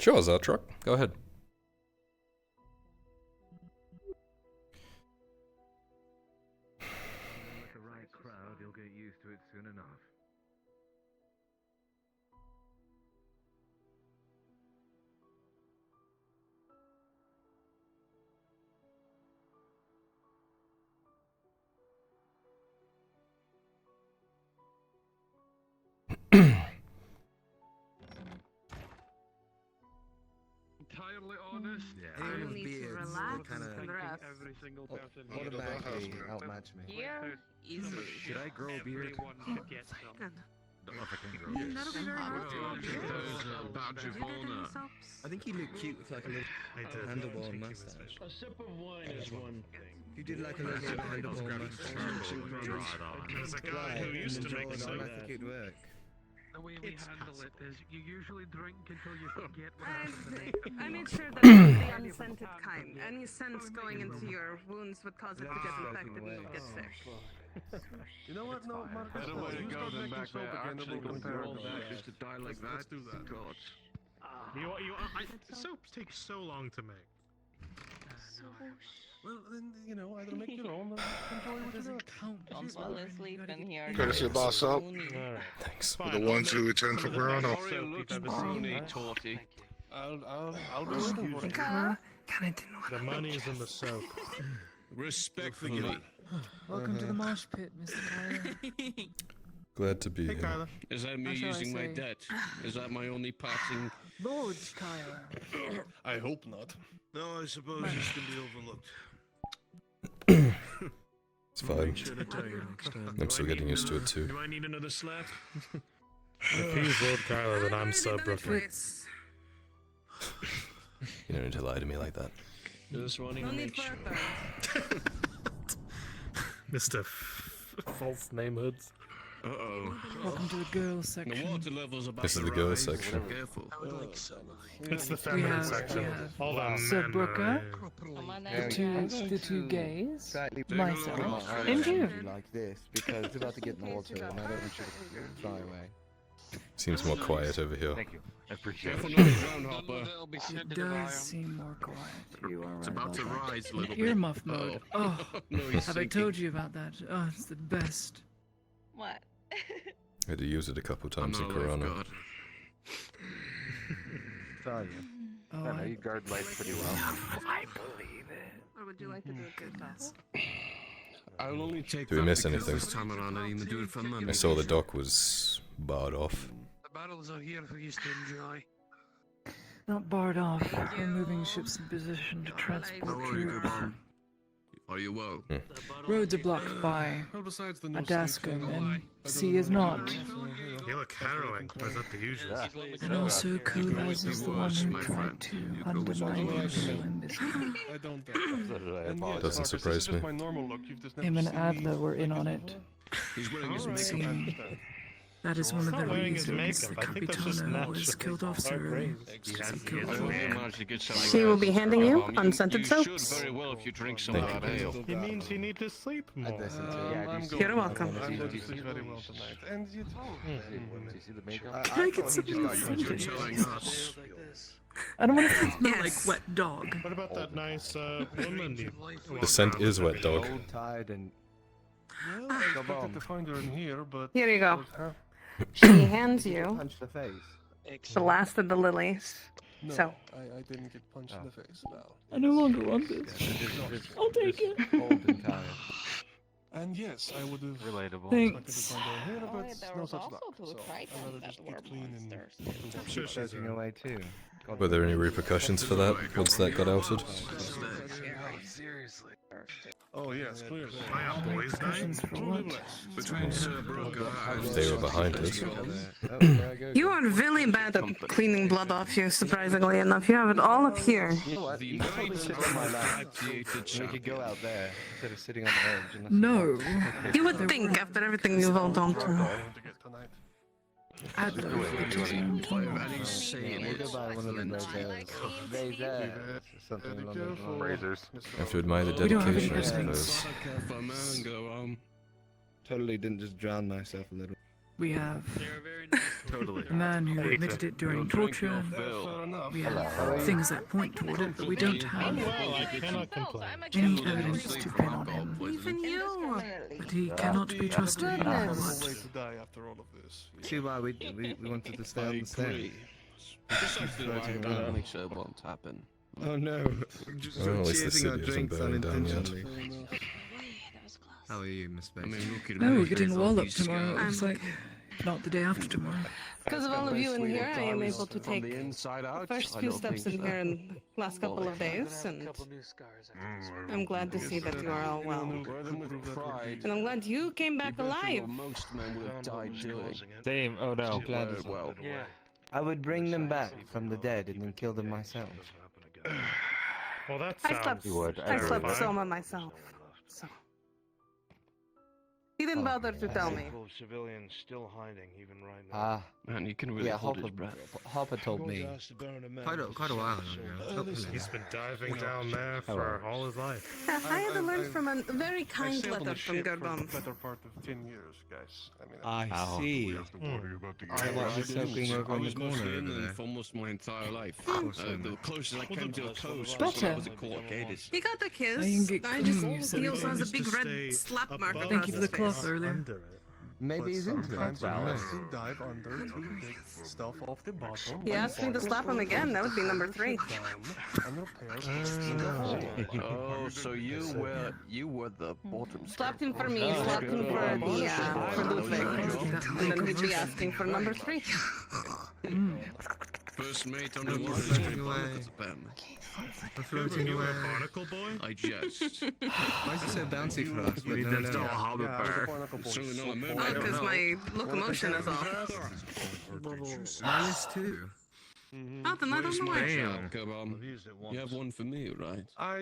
Sure, Zartruck. Go ahead. With the right crowd, you'll get used to it soon enough. Entirely honest. I Anyone will with need to beards, relax they kinda and rest. Every single Oh, person automatically outmatch me. Here, easily. Should I grow a beard? Everyone should get some. Good. Don't know if I can grow That'll beards. be very Well, good. there's a badge Did of you get any honor. soaps? I think you look cute with like a little handlebar mustache. A sip of wine is one thing. If you did like a little handlebar mustache, There's a guy right, who and used to then make draw it on, soap. I think it'd work. The way we handle it is you usually drink until you forget what I happened. I made sure that it's the unscented kind. Any scents going into your wounds would cause it to get infected and you'll get sick. You know what? No, Marcus, Better way to you go start than making back soap there again, actually then we'll compare roll it. that just to die like that. Let's do that. God. Soaps take so long to make. Well, then, you know, either make your own or enjoy what you got. I'm falling asleep in here. Courtesy of Boss Soap. Thanks. The ones who return for Verona. I'll be waiting for it. The money's in the soap. Respectfully. Welcome to the mosh pit, Mr. Kyler. Glad to be Hey, here. Kyler. Is that me How shall I using my say? debt? Is that my only passing? Lord Kyler. I hope not. No, I suppose this can be overlooked. It's fine. I'm still getting used to it too. Do I need another slap? If he's Lord Kyler, then I'm Sir Brooklyn. You don't need to lie to me like that. This one No even need makes for sure. a third. Mr. False Namehoods. Uh-oh. Welcome to the girls The section. water level's about This to is the girls rise. section. Careful. It's the We feminine have, section. All the Sir men Brooker. are Come on The two gays, Slightly myself, Take a and you. like this because it's about to get in the water and I don't want you to fly away. Seems more quiet over here. Thank you. I appreciate Careful it. not to drown, Hopper. It does seem more quiet. You are It's right about to about rise a that. little bit. Earmuff mode. Oh, No, he's have I sinking. told you about that? Oh, it's the best. What? I had to use it a couple I'm times in no Corona. lifeguard. Tell you. Oh, I know you guard life pretty well. I believe it. Or would you like to do a good test? I'll only take Do we that miss because anything? This time around, I even do it for money. I saw the dock was barred off. The battles are here for you to enjoy. Not barred off. We're moving ships in position to How transport are you, troops. Bomb? Are you well? Roads are blocked by Well, besides the a no Dascum, sleep and sea is not. You look harrowing. Or is that the usual? And also, Kulaz is the one who tried to undermine and ruin this town. I don't Doesn't surprise me. My normal look. You've just Him never and seen me. Adler were in on it. He's wearing his Alright, makeup. I See, understand. that is one of He's the not wearing his reasons the makeup. I think that's just Capitano was natural. killed off so Our early. brains. She will be handing you unscented You soaps. should very well if you drink some Thank of that ale. He means you need to sleep more. I'd listen to I'm you. going You're welcome. I'm going to sleep very well tonight. And you told me. Do you see the makeup? Can I get some You're scented? telling us. I don't want to smell Yes. like wet dog. What about that nice woman you The scent is wet dog. Tired and Well, I expected to find her in here, but... Here you go. Huh? She hands you punch the face. the last of the lilies. No, So. I didn't get punched in the face. No. I no longer want this. I'll take it. Old and tired. And yes, I would have Relatable. expected to Thanks. find her here, Oh, but wait, there no was such also luck. two So tritons I'd rather that just were get clean and... monsters. I'm sure she's Searching away too. God Were there any repercussions for that once that got outed? Seriously. Oh yes, clearly. My boys Repercussions for what? Between Sir Brooker and... They were behind us. Oh, there I go. You are really bad at cleaning blood off you, surprisingly enough. You have it all up here. You know what? You could probably sit on my lap. We could go out there instead of sitting on the edge. And No. You would think after everything you've all gone through. Going to get tonight. Adler picked his own tunnel. And he's saying We'll it. go buy one of them razors. Something along those lines. Razors. I have to admire the We don't have dedication, I any suppose. Careful, man. Go on. Totally didn't just drown myself a little. We have Totally. a man who admitted it during torture. Fair enough. We have things that point toward it, but we don't have Well, I cannot complain. any evidence to pin on him. Even you. But he cannot be trusted no matter No what. way to die after all of this. See why we wanted to stay on the set. Precisely why ironic show won't happen. Oh no. Well, at least the city isn't burning down yet. How are you, Miss I Bates? mean, look at No, me, we're getting there's a all wall up these tomorrow. scars. It's like not the day after tomorrow. Because of all of you in here, I am able to take the inside out. first few steps in here in the last couple of days, and I'm glad to see that you are all well. And I'm glad you came back alive. Most men would have died doing. Same. Oh no. Glad as Well, I would bring them back from the dead and then kill them myself. Well, that I slept. sounds. I slept fine. Soma myself. So he didn't bother to tell me. Civilians still hiding even right now. Ah, man, you can really yeah, hold his breath. Hopper told me. Quite a while ago. He's been diving down there for all his life. I had to learn from a very I kind sailed on letter the from ship for the Gerbon. better part of 10 years, guys. I mean, I see. I was soaking over in the corner over there. for almost my entire life. The closest I came to a coast Better. was a court Gators. He got the I can kiss. get I clean, just so he you also has a used big to red stay slap mark above across Thank you for the his cloth face. earlier. Under it. Maybe he's into that. sometimes you Well, have to dive under to take stuff off the bottom. He asked me to slap him again. That would be number 3. And repair. Oh, so you were the bottom. Slapped him for me. Slapped him for Ludwig. And then he'd be asking for number 3. First mate on the water. floating away. We're floating away. Barnacle boy? I jest. Why is it so bouncy for us? But no, no. It's certainly not a Oh, mermaid. because my locomotion is off. Mine is too. Oh, then I don't know why. Damn. Come on. You have one for me, right? I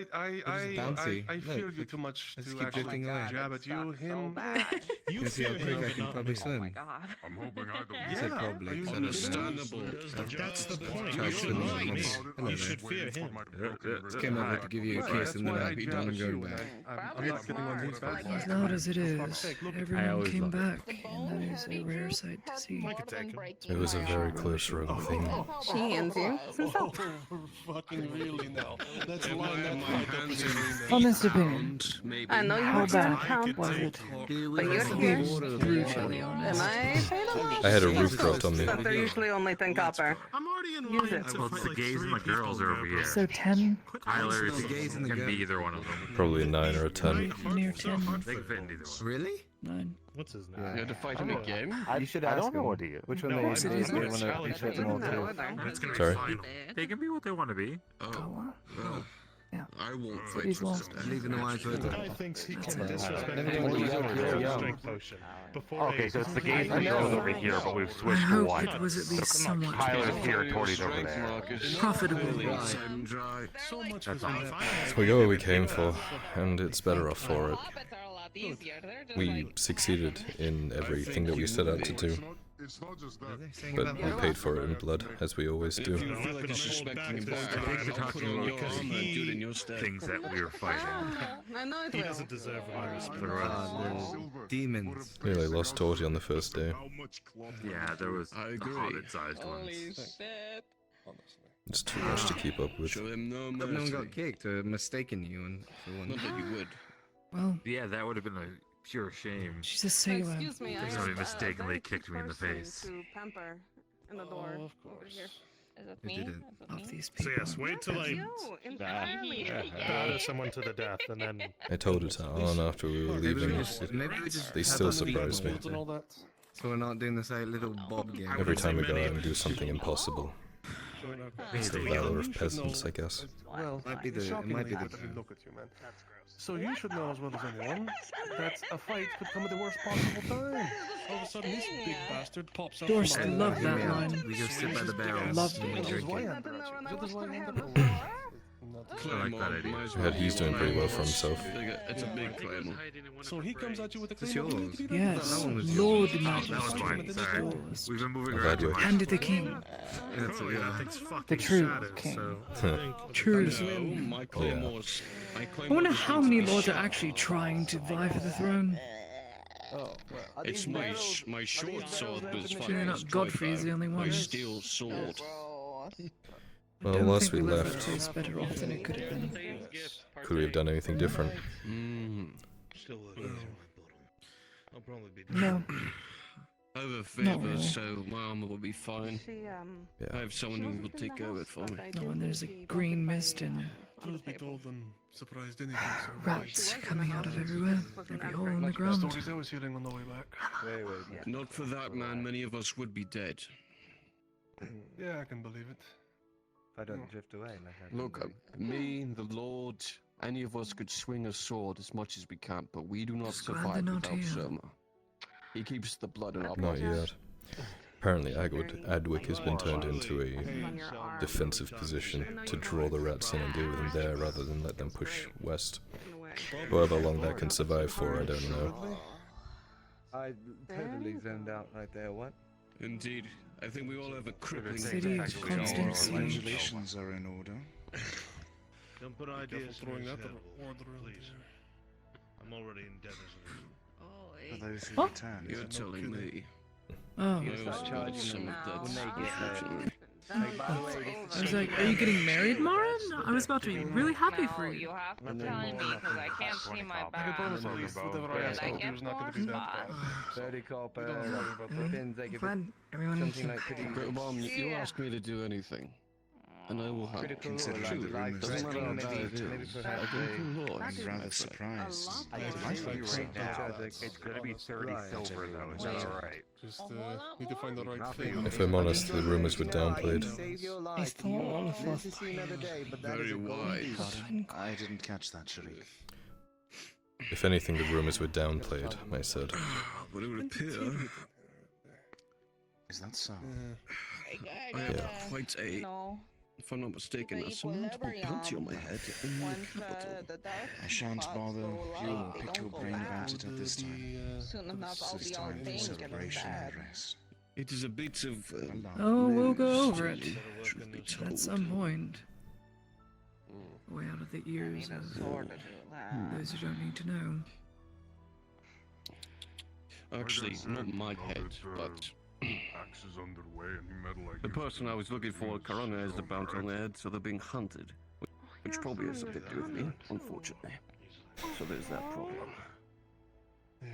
fear you too much Let's to keep actually drifting away. jab at you. Him. You See how fear quick him, I but can not probably me. swim. I'm hoping I don't. He said probably. you so I don't know. Understandable. That's the point. Try You should swimming like with me. me. Hello You there. should fear him. Just came over to give you a kiss and then I'll be done and going back. I'm not getting on these bad As boys. loud as it is, everyone always came love it. back, and that is a rare sight to see. I could take him. It was a very close run thing. She ends you. Oh, fucking really now. Let's line that fight up again. Honest opinion, I know you how were bad count, was it? but you're here. Brutally Am honest. I paid a lot? I had a roof dropped on me. But they're usually only 10 copper. I'm already in Use line it. to Well, fight it's the like gays and the 3 girls people are over there, here. So 10, Tyler The gays and the can be girls. either one of them. Probably a 9 or a 10. near 10, They can fit in either one. Really? 9. What's his name? You had to fight him again? You should ask them. Which one No, they I said do he's they not want to be challenging fitting all No, to? whether. It's gonna Sorry. be final. They can be what they want to be. Oh, Koa. well. Yeah. I won't So fight he's for lost. that. Leaving the wise words Guy out. thinks he That's can it. disrespect Everyone me is young, with you're a young. strength potion. Before Okay, so it's the gays and I the know. girls over here, but we've I switched to hope one. it was at least somewhat Tyler's territories over Strength there. markers. profitable. Inside and dry. So much That's for all. that. We got what we came for, and it's better off for it. We succeeded in everything that we set out to do, It's not just that. but we paid for it in blood, as we always If you do. feel like disrespecting him back, I think they're I'll put talking on about your armor and do it in your stead. things that we were fighting. I know it he will. doesn't deserve my respect. The demons. Nearly lost Torty on the first day. Yeah, there was I the agree. hobbit-sized ones. It's too much to keep up with. Show him no But no one mercy. got kicked or mistaken you and for Not one. that you would. Well, Yeah, that would have been a pure shame. she's a sailor. Excuse me, I Somebody have mistakenly very kicked me in the person face. To pamper in the door Of over course. here. Who did it? Of these So people. yes, wait till Yes, I it's you, entirely. murder someone to the death, and then I told it to Alan after we were Maybe we leaving. just They still surprise me. And all that. So we're not doing this like little bob game. Every time we go out and do something impossible. It's the valor of peasants, I guess. Well, Might be it's the- it might be shockingly the- good look at you, man. So you should know as well as anyone that a fight could come at the worst possible time. All of a sudden, this big bastard pops up. Dorst from loved behind. that line. We go sit by the barrels Loved and we it. drink it. That didn't know when I was put hand Not- before. I like that idea. I heard he's doing pretty well for himself. It's a big claim. So he comes at you with a It's claim of yours. immunity. Yes, That one was Lord yours. That was Majesty. fine, sorry. Yours. We've been moving I'm around glad too you- much. Hand it the king. That's it, yeah. Everything's fucking The true shattered, king. so I think True. No, my claymores. I wonder how many lords are actually trying to vie for the throne. Oh, well. It's my short sword was Surely not fighting Godfrey's the only one. my steel sword. Well, Don't last think we we left left, it was better off than it could have been. could we have done anything different? Still I'll probably be No. I have a Not favor, really. so my armor will be fine. I have someone who will take care of it for me. No, and there's a green mist and Truth be told, I'm surprised anything so rats coming out of everywhere. Every hole in the ground. Stories I was hearing on the way back. Wait. Not for that man, many of us would be dead. Yeah, I can believe it. If I don't drift away, like I Look, me, the Lord, any of us could swing a sword as much as we can, but we do not Just glad survive they're not without here. Soma. He keeps the blood in our Not bodies. yet. Apparently Adwick has been turned into a defensive position to draw the rats in and deal with them there rather than let them push west. However long that can survive for, I don't know. I totally zoned out right there. What? Indeed. I think we all have a crippling City of effect. constant siege. Congratulations are in order. Don't put Careful ideas in throwing his that head, order around please. I'm already in debt as For those who What? return. You're telling me. Oh. I also got some of that When they get there. unfortunately. Like, by the way, I was like, are you getting married, Marin? I was about to be really happy for you. You have to tell me because I can't see my I can promise back. at least whatever I Did ask I of you get is not going to be that bad. 30 copper, Good. pins, they give Glad everyone. something like pretty But Mom, you Yeah. ask me to do anything, and I will help. critical or Considering the like rumors Doesn't matter how maybe, bad it maybe is. perhaps I can pull off. I'm rather surprised. I It's gonna be 30 silver though, is that alright? Just need to find the right thing. If I'm honest, the rumors were downplayed. I thought all of us. Very wise. I didn't catch that, Sharif. If anything, the rumors were downplayed, I said. But it would appear Is that so? I have quite a, No. if I'm not mistaken, a surmountable bounty on my head in the capital. I shan't bother you or pick your brain about it at this time. Soon enough, I'll This is be all time for pink and celebration bad. and rest. It is a bit of Oh, we'll go over it. truth be told. At some point. Way out of the ears Need a of sword to do that. those who don't need to know. Actually, not my head, but Axes underway and metal like the person I was looking for, Corona, has the bounty on their head, so they're being hunted. Which probably has something to do with me, unfortunately. So there's that problem. Yeah.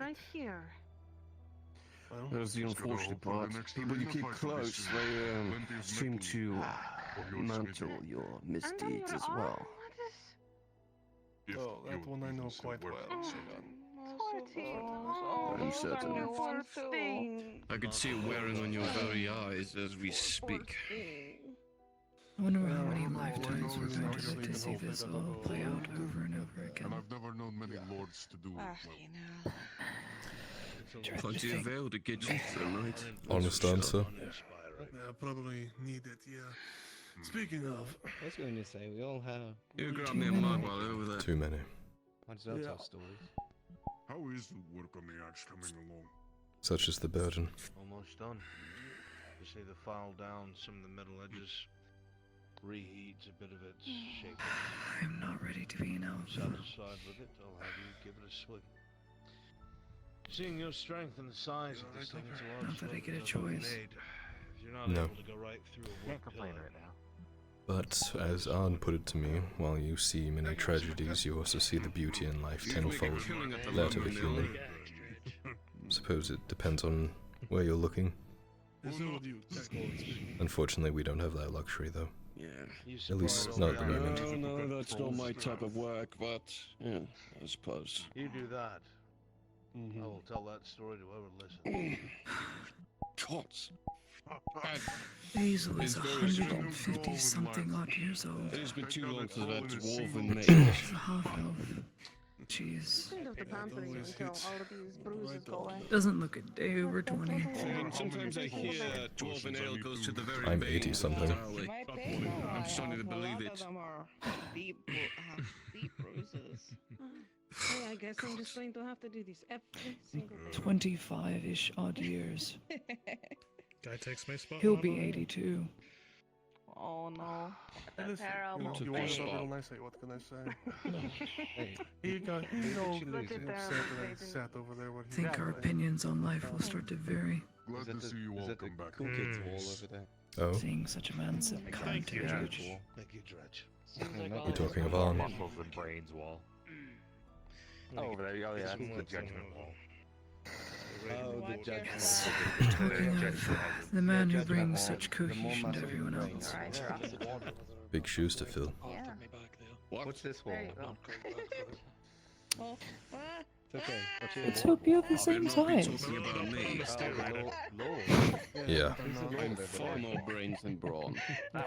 Right here. Well, There's the unfortunate part. People you keep close, they seem to mantle your misdeeds as well. oh, that one I know quite well. I'm certain. I can see it wearing on your very eyes as we speak. I wonder how many lifetimes we're going to live to see this all play out over and over And again. I've never known many lords to do it well. You know. Plenty of ale to get you through the night. Honest answer. Yeah, probably need it, yeah. Speaking of, I was going to say, we all have. You grab me a mug while over there. Too many. Might as well tell stories. How is the work on the axe coming along? Such is the burden. Almost done. Just need to file down some of the metal edges. Reheats a bit of its shape. I'm not ready to be an alpha. Satisfied with it, I'll have you give it a swing. Seeing your strength and the size of this thing, it's a large Not that I swing get a that's been choice. made. If you're not No. able to go right through a wood pillar, But, as Arn put it to me, while you see many tragedies, you also see the beauty in life tenfold, that of a human. Suppose it depends on where you're looking. Unfortunately, we don't have that luxury, though. Yeah. At least not at the moment. No, that's not my type of work, but yeah, I suppose. you do that. I will tell that story to whoever listens. Gods. Basil is It's very strong. 150 something odd years old. It has been too long since that dwarven mate. She's a half elf. Jeez. Kind of the pampering until all of these bruises go away. Doesn't look a day over 20. And sometimes I hear dwarven ale goes to the very I'm veins 80 of something. the valley. I'm starting to believe it. Them are deep, deep bruises. Hey, I guess I'm just going to have to do this every single day. 25-ish odd years. Guy takes my spot. He'll be 82. Oh no. Hey, listen, Terrible you want to fate. go real nice? Hey, what can I say? Hey, He's all she lose? upset that I sat over there when I he think our opinions on life will start to vary. Glad to see you all come back. Cool kids wall over there? Oh, Seeing such a man succumb to age. Thank you, Dredge. you're talking of Arn. Muscles and brains wall. Oh, over there. Oh, yeah, that's the judgment wall. Oh, the judgment. Talking of the man who brings such cohesion to everyone else. Big shoes to fill. Yeah. What's this wall? Oh. It's okay. Let's hope you have the same size. Talking about me. Yeah, Far more brains than brawn.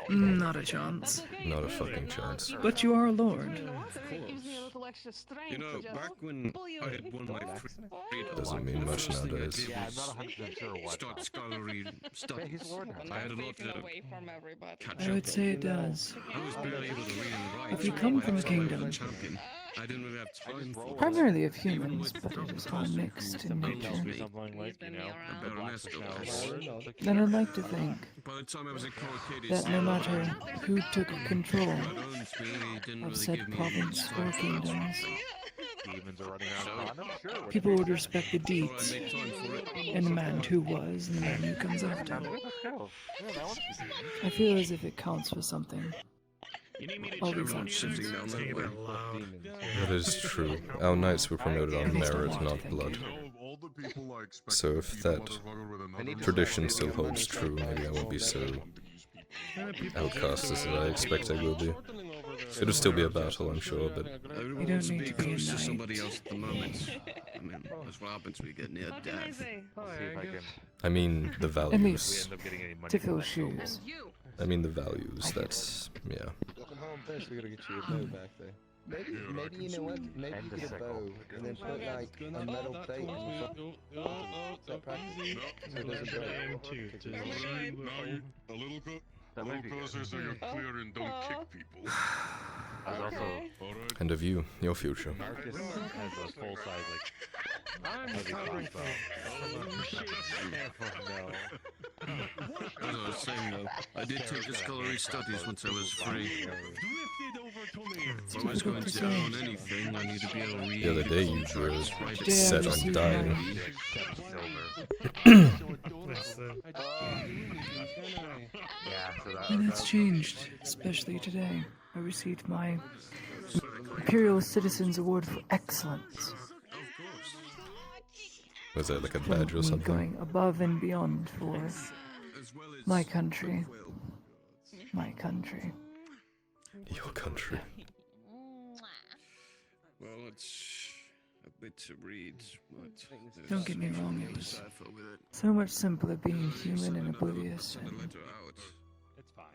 Not a chance. not a fucking chance. But you are a lord. You know, back when I had won my freedom, Doesn't mean much nowadays. Yeah, I'm not 100% sure what. start scholarly studies. I had a lot to catch I up would say it does. I was barely able to read and write. If you come from a I was kingdom, champion. I didn't really have time for it. primarily of humans, but it is all mixed in Something nature, tells me Something like, you know, a baroness does. then I'd like to think By the time I was in Coracades, that no matter who took control God owns me, he didn't of really said give me province or kingdoms, demons are running around. I'm sure. people would respect the Thought I deeds made time for it. and the man who was and the man who comes after. I feel as if it counts for something. All these Everyone's actions. sitting down that way. That is true. Our knights were promoted on merit, not blood. So if that tradition still holds true, maybe I won't be so outcast as I expect I will be. It'll still be a battle, I'm sure, but Everyone don't wants to need be to be a close to knight. somebody else at the moment. I mean, that's what happens when you get near death. See if I can. I mean the At values. least End up getting any money to from fill that silver. shoes. I mean the values, that's, yeah. Welcome home first, we gotta get you a bow back there. Maybe you know what? Maybe you get a bow and then put like a metal plate on top. Is that practice? So it doesn't break. A little That might be good. closer so you're clear and don't kick people. There's also Alright? And of you, your future. Marcus has a full size like heavy crossbow. As I was saying though, I did take the scholarly studies once I was free. If I was going down anything, I need to be able to read. The other day you were Right. set on dying. Yeah, so that And it's changed, especially today. I received my Imperial Citizens Award for Excellence. Was that like a For badge or me something? going above and beyond for As well as my country. My country. Your country. well, it's a bit to read, but Don't get me wrong, it was decipher with it. so much simpler being human and oblivious The and letter out.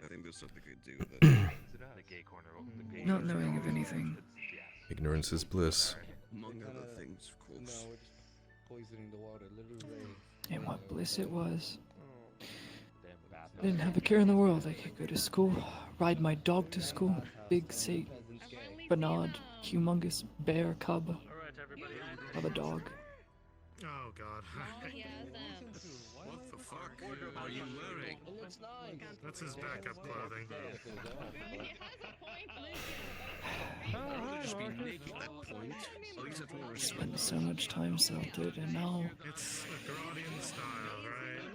I think there's something I could do with it. the gay corner. The gay not knowing of anything. Ignorance is bliss. Among other things, of No, course. we're just poisoning the water, little rain. And what bliss it was. I didn't have a care in the world. I could go to school, ride my dog to school, big St. Bernard, humongous bear cub of a dog. Oh god. What the fuck are you wearing? That's his backup clothing. Just be naked at that point. At least that's what we're Spent so much time salted, and now It's a Gradian style, right?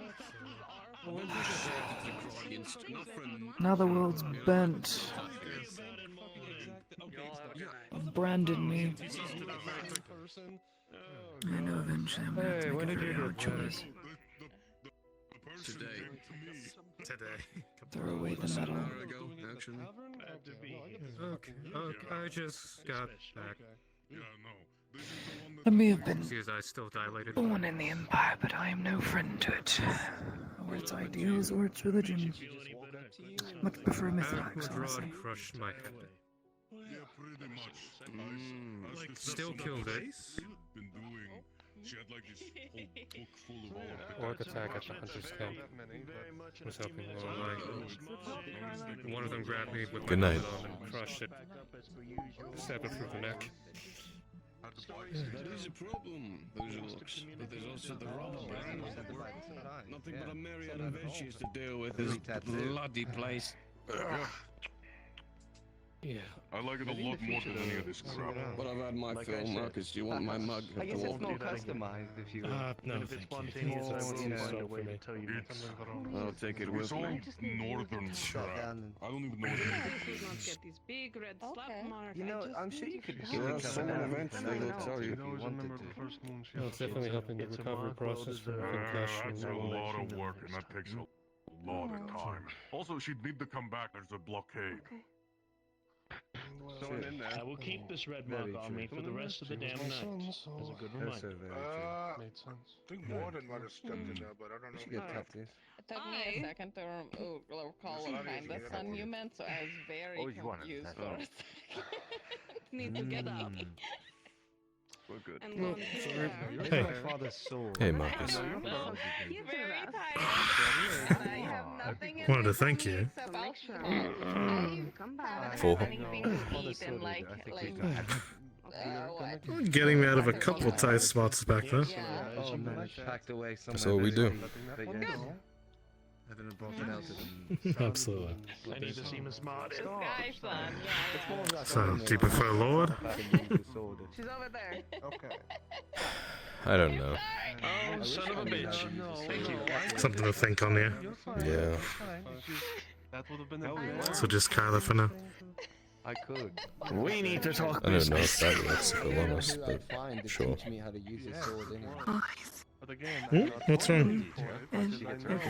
now the world's burnt, branded me. I know eventually I'm gonna have to make a very hard choice. Today. Throw away the metal. Hour ago, actually. Okay. I just got back. I may have been Excuse, I still dilated. born in the Empire, but I am no friend to it, or its ideals, or its religion. Much prefer Mythrax, Rod honestly. crushed my head. Yeah, pretty much. Like, still killed it. Been doing. She had like this whole book full of all Orc attack at the hunter's camp. Was helping while lying. One of them grabbed me with Good my night. glove and crushed it. Stabbed it through the neck. That is a problem, those orcs. But there's also the robber baron. Nothing but a myriad of issues to deal with this bloody place. Yeah. Yeah. I like it a lot more than any of this crap. But I've had my Like I fill, said, Marcus. Do you want my mug? I guess it's more do that again. customized if you. No, If it's thank you. spontaneous, I want you to It's find a not way for to me. tell you next time. I'll take it It's with all me. northern crap. down I don't even know what it I is. just would not get these big red slap marks. You know, I just I'm sure need you to could go. give Well, it to someone them. eventually will tell you. If you wanted to. No, it's definitely helping the recovery process from concussion. That's a lot of work, and that takes a lot of time. Also, she'd need to come back. There's a blockade. Someone in there. I will keep this red Very mark on true. me for the rest of the damn night. As a good Also reminder. very true. Made sense. I think Warden might have stepped in there, but I don't We should know. get tattoos. It took me a second to recall what kind of sun you meant, so I was very Oh, you want it, confused that's for all. a second. Need to get up We're good. and go and do that. Hey. My father's soul. Hey, Marcus. Very Yes. tired, and I have nothing in Wanted to my thank tummy you. except Make alcohol. sure. I Come haven't back. For- had anything to eat in like what? Getting me out of a couple tight spots back there. Yeah. Oh man, it's packed away somewhere. That's all we do. But yes, haven't brought it out to them. Absolutely. I need to see Miss Martin. This guy, son. It's Yeah, more yeah. like So, do you prefer Lord? She's over there. Okay. I don't know. Oh, son of a bitch. Thank you. Something to think on here. Yeah. That would have been the So just Kyler for now. I could. We need to talk I don't know if business. that works, if I'm honest, but Fine to sure. teach me how to use a sword anyway. But again, Hmm? What's wrong?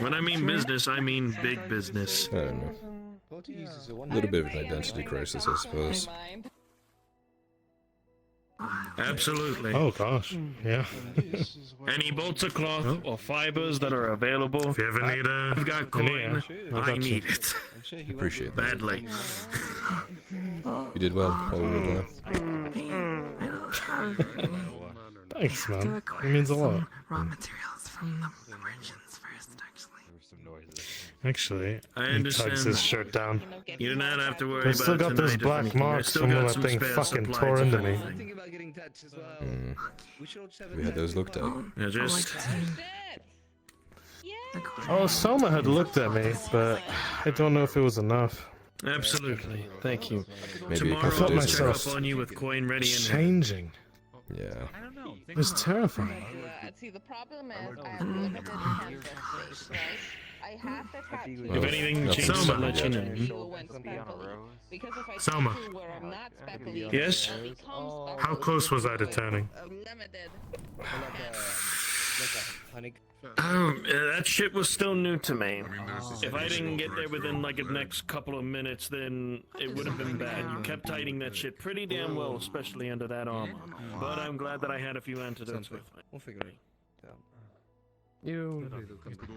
When I mean business, I mean big business. I don't know. Portuguese is a A wonderful. little bit of an identity crisis, I suppose. Mind. Absolutely. Oh gosh. Yeah. Any bolts of cloth or fibers that are available. If you ever need a, I've got coin. I need it I'm sure he Appreciate that. badly. You did well while we were there. Thanks, man. It means a lot. Raw materials from the origins first, actually. There were some noises. Actually, I he tugs understand. his shirt down. You do not have to worry I about still got those tonight, black if anything. I marks still from got when that some thing spare fucking supplies tore if into me. anything. thinking about getting touched as well. Mm. We should all just have a We had those looked at. Yeah, just Oh, Soma had looked at me, but I don't know if it was enough. absolutely. Thank you. Maybe a Tomorrow couple felt we'll days check myself up on you with coin ready and changing. Yeah. It was terrifying. See, the problem is I have limited canvas space, right? I have to tattoo. Well, if anything nothing's changes, I'll settled let you yet. know. You went speckly. Because if I Selma. tattoo where I'm not speckly, Yes? it becomes How speckly. close was I to turning? Limited. like a honey. That shit was still new to me. I mean, there's this If I didn't get there right within like the there. next couple of minutes, then it would have been bad. You kept hiding that shit pretty damn well, especially under that armor. But I'm glad that I had a few antidotes with me. We'll figure it out. You. You could also go,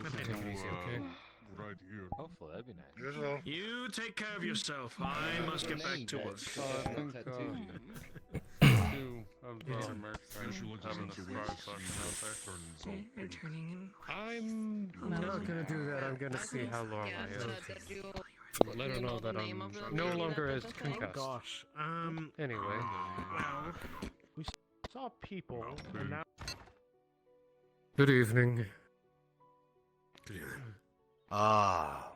right here. Hopefully, that'd be nice. Here's all. You take care of yourself. I must get back to work. I'm not gonna do that. I'm gonna see how long I have. Let her know that I'm no longer as concussed. Gosh. Anyway, we saw people, and now. Good evening. Ah.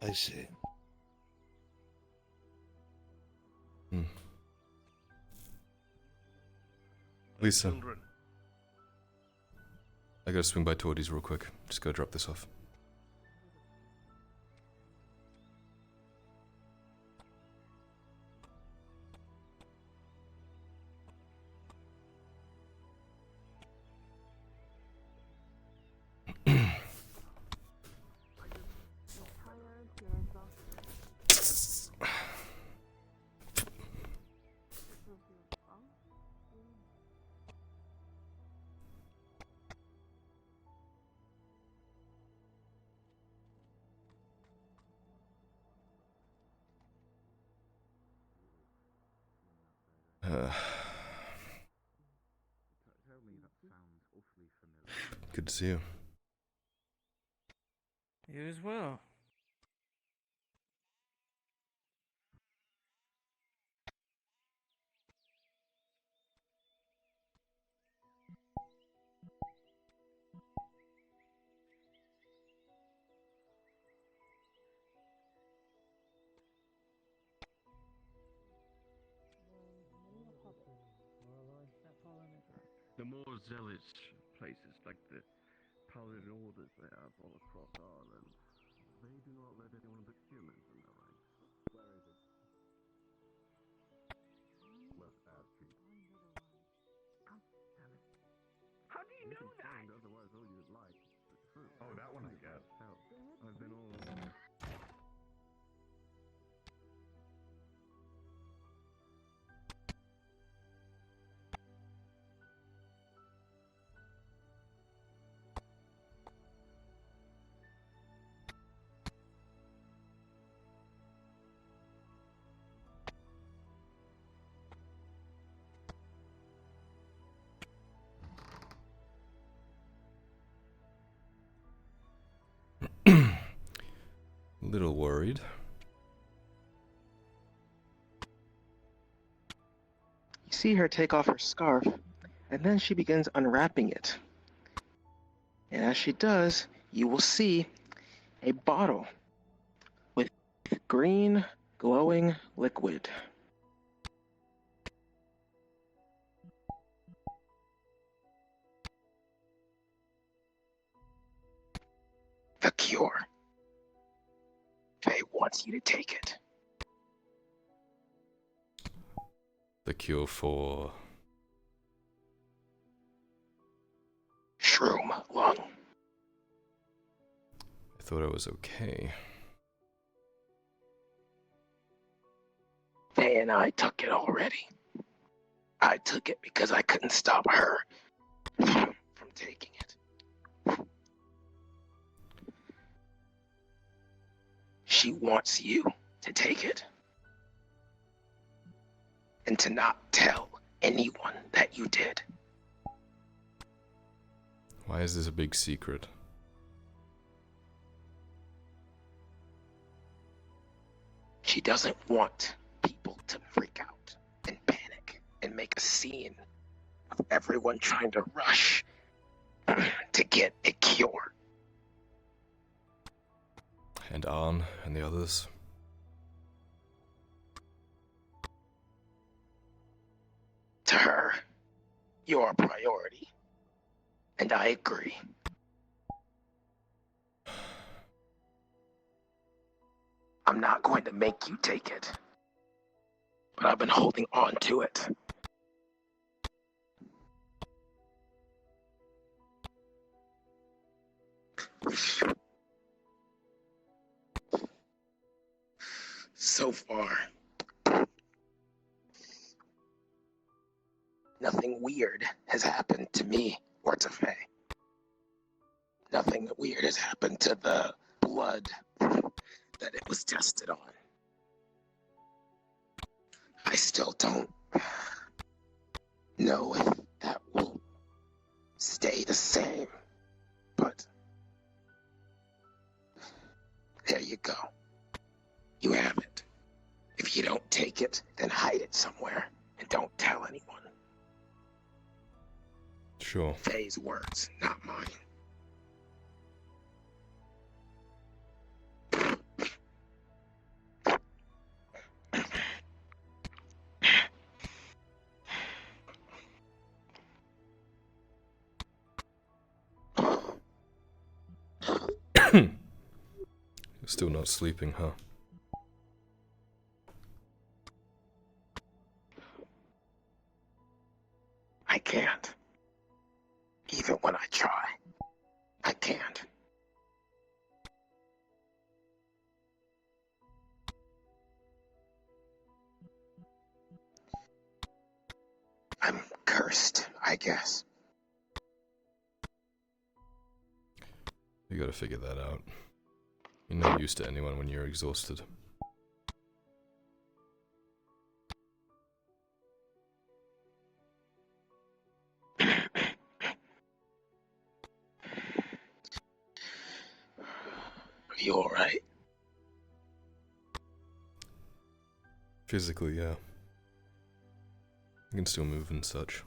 I see. Lisa. I gotta swing by Tordy's real quick. Just go drop this off. Good to see you. You as well. the more zealous places, like the paladin orders they have all across Ireland, they do not let anyone but humans in their ranks. Where is it? West Ave Street. God damn it. How do you know that? Otherwise, all you'd like. Oh, that one I get. Hell, I've been all over. Little worried. You see her take off her scarf, and then she begins unwrapping it. And as she does, you will see a bottle with green, glowing liquid. The cure. Faye wants you to take it. The cure for... Shroom lung. I thought I was okay. Faye and I took it already. I took it because I couldn't stop her from taking it. She wants you to take it. And to not tell anyone that you did. Why is this a big secret? She doesn't want people to freak out and panic and make a scene of everyone trying to rush to get a cure. And Arn and the others? To her, you're a priority. And I agree. I'm not going to make you take it. But I've been holding on to it. So far, nothing weird has happened to me or to Faye. Nothing weird has happened to the blood that it was tested on. I still don't know if that will stay the same, but there you go. You have it. If you don't take it, then hide it somewhere and don't tell anyone. Sure. Faye's words, not mine. You're still not sleeping, huh? I can't. Even when I try, I can't. I'm cursed, I guess. You gotta figure that out. You're not used to anyone when you're exhausted. Are you alright? Physically, yeah. I can still move and such.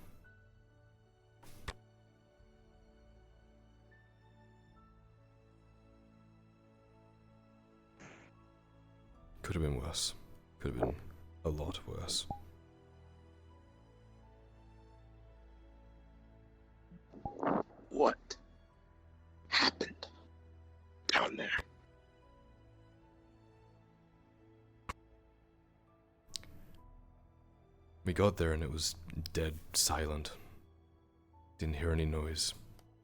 Could have been worse. Could have been a lot worse. what happened down there. We got there and it was dead silent. Didn't hear any noise.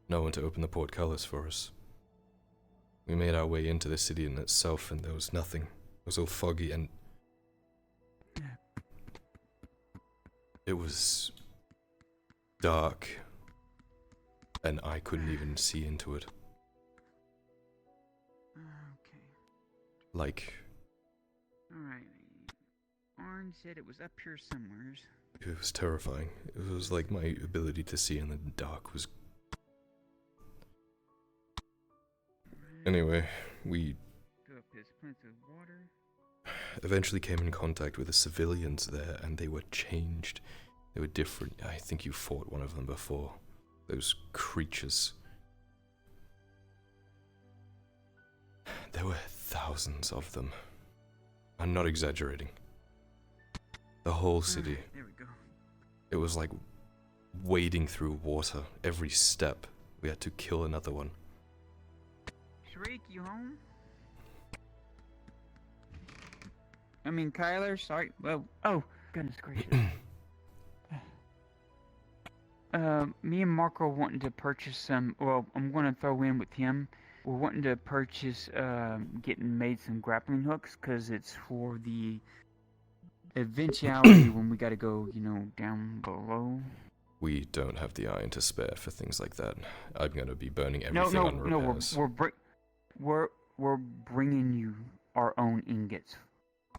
No one to open the portcullis for us. We made our way into the city in itself and there was nothing. It was all foggy and... it was... dark. And I couldn't even see into it. Okay. Like... Alright. Orange said it was up here somewhere. It was terrifying. It was like my ability to see in the dark was... Anyway, we eventually came in contact with the civilians there, and they were changed. They were different. I think you fought one of them before. Those creatures. There were thousands of them. I'm not exaggerating. The whole city. There we go. It was like wading through water. Every step, we had to kill another one. Shriek, you home? I mean, Kyler, sorry. Well, oh, goodness gracious. Me and Marco are wanting to purchase some, well, I'm going to throw in with him. We're wanting to purchase, getting made some grappling hooks, because it's for the eventuality when we got to go, you know, down below. We don't have the iron to spare for things like that. I'm going to be burning everything on repairs. We're bringing you our own ingots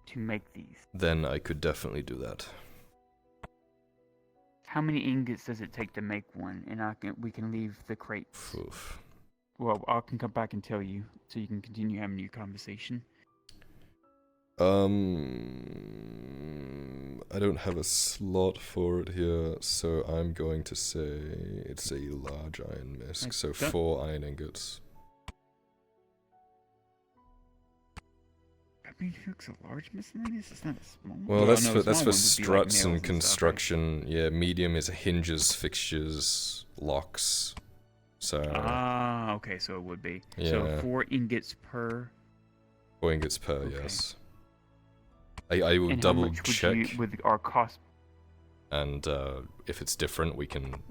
to make these. Then I could definitely do that. How many ingots does it take to make one? And we can leave the crates. Oof. Well, I can come back and tell you, so you can continue having your conversation. I don't have a slot for it here, so I'm going to say it's a large iron misc, so 4 iron ingots. I mean, it's a large miscellaneous, it's not a small one. Well, that's for struts and construction. Stuff, right? Yeah, medium is hinges, fixtures, locks. So. Ah, okay, so it would be. Yeah. So 4 ingots per. 4 ingots per, okay. Yes. I will double check with our cost. And if it's different, we can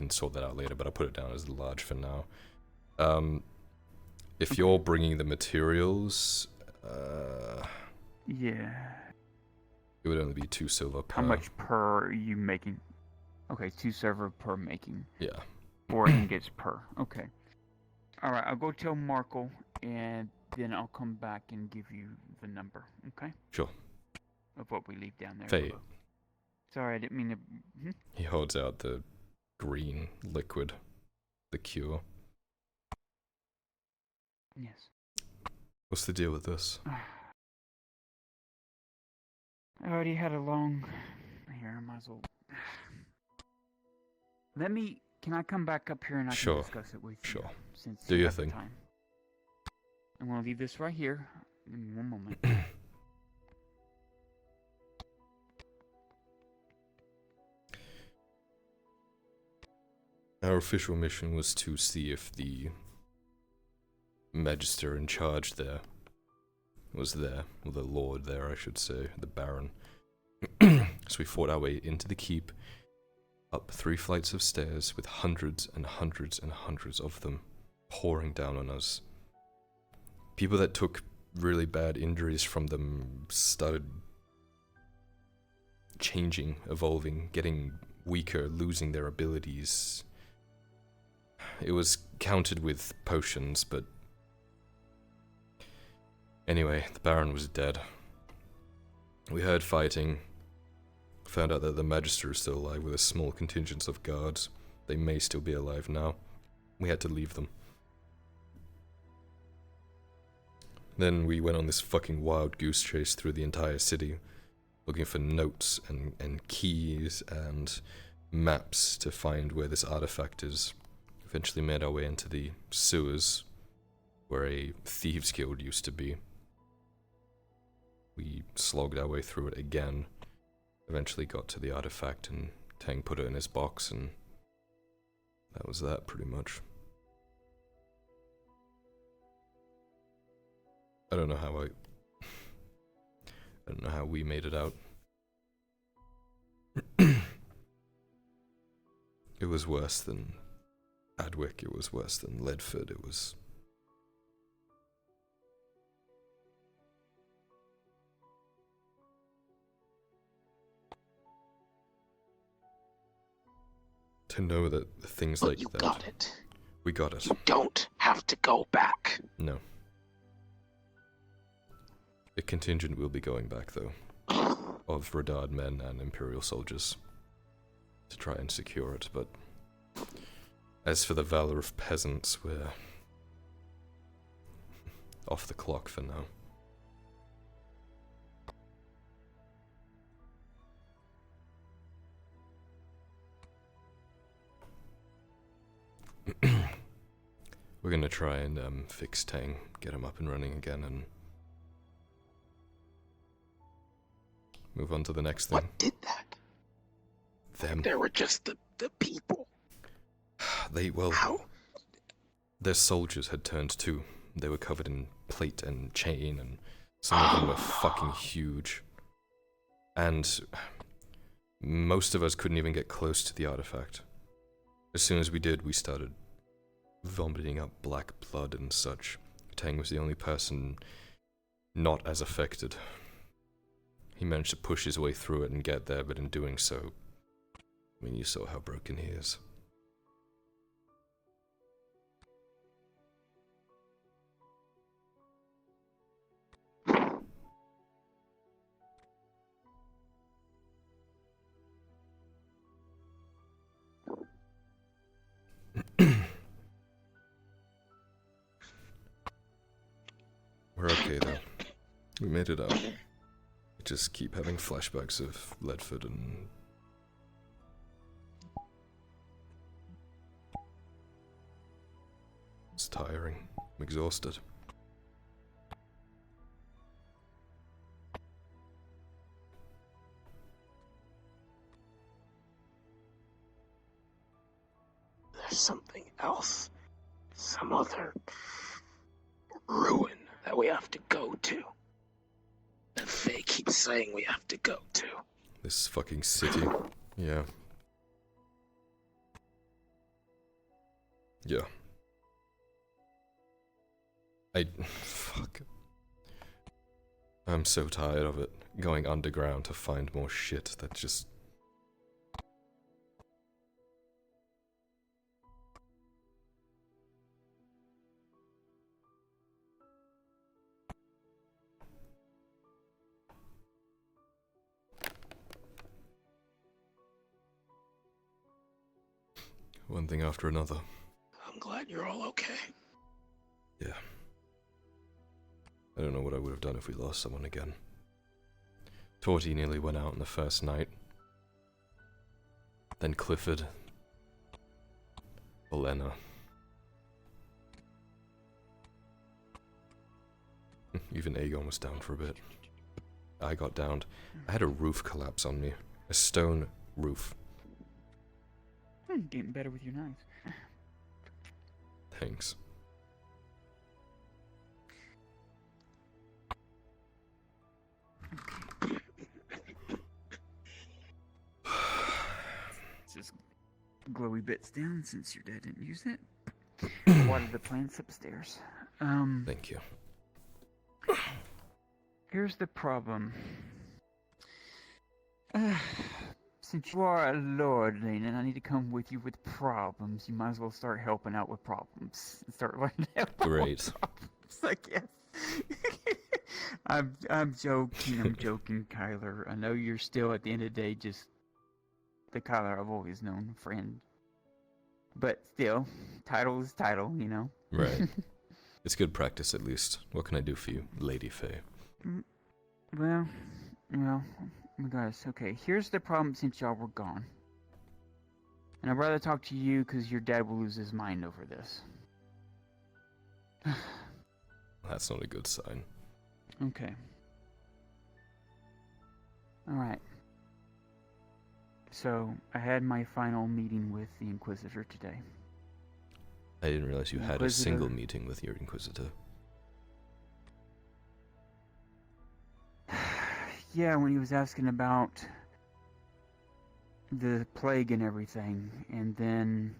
sort that out later. But I'll put it down as large for now. If you're bringing the materials, yeah, it would only be 2 silver per. How much per are you making? Okay, 2 silver per making. Yeah. 4 ingots per. Okay. All right, I'll go tell Marco, and then I'll come back and give you the number. Okay. Sure. Of what we leave down there. Fate. Sorry, I didn't mean to. He holds out the green liquid, the cure. Yes. What's the deal with this? I already had a long. Here, I might as well. Can I come back up here and I can discuss it with you? Sure. Since do your thing. Time. I'm gonna leave this right here. Give me one moment. Our official mission was to see if the Magister in charge there was there, or the Lord there, I should say, the Baron. So we fought our way into the keep, up 3 flights of stairs with hundreds and hundreds and hundreds of them pouring down on us. People that took really bad injuries from them started changing, evolving, getting weaker, losing their abilities. It was countered with potions, but anyway, the Baron was dead. We heard fighting, found out that the Magister is still alive with a small contingent of guards. They may still be alive now. We had to leave them. Then we went on this fucking wild goose chase through the entire city, looking for notes and keys and maps to find where this artifact is. Eventually made our way into the sewers, where a thieves' guild used to be. We slogged our way through it again, eventually got to the artifact, and Tang put it in his box, and that was that, pretty much. I don't know how I don't know how we made it out. It was worse than Adwick, it was worse than Ledford, it was... To know that things like you that... got it. We got it. You don't have to go back. No. A contingent will be going back, though, of Radard men and Imperial soldiers, to try and secure it, but as for the valor of peasants, we're off the clock for now. We're gonna try and fix Tang, get him up and running again, and move on to the next thing. What did that? Them. They were just the people. Well, how? Their soldiers had turned too. They were covered in plate and chain, and some of them were fucking huge. And most of us couldn't even get close to the artifact. As soon as we did, we started vomiting up black blood and such. Tang was the only person not as affected. He managed to push his way through it and get there, but in doing so, I mean, you saw how broken he is. We're okay though. We made it out. I just keep having flashbacks of Ledford and... It's tiring. I'm exhausted. There's something else. Some other ruin that we have to go to. That they keep saying we have to go to. This fucking city. Yeah. Yeah. Fuck. I'm so tired of it. Going underground to find more shit that just... One thing after another. I'm glad you're all okay. Yeah. I don't know what I would have done if we lost someone again. Torty nearly went out on the first night. Then Clifford. Elena. Even Aegon was down for a bit. I got downed. I had a roof collapse on me. A stone roof. Getting better with your knives. Thanks. Just glowy bits down since your dad didn't use it. Watered the plants upstairs. Thank you. Here's the problem. Since you are a lordling and I need to come with you with problems, you might as well start helping out with problems. Start learning to help Great. out with problems, I guess. I'm joking, Kyler. I know you're still at the end of the day just the Kyler I've always known, friend. But still, title is title, you know? Right. It's good practice at least. What can I do for you, Lady Faye? Well, guys, okay, here's the problem since y'all were gone. And I'd rather talk to you because your dad will lose his mind over this. That's not a good sign. Okay. Alright. So, I had my final meeting with the Inquisitor today. I didn't realize you had a single meeting with your Inquisitor. Yeah, when he was asking about the plague and everything, and then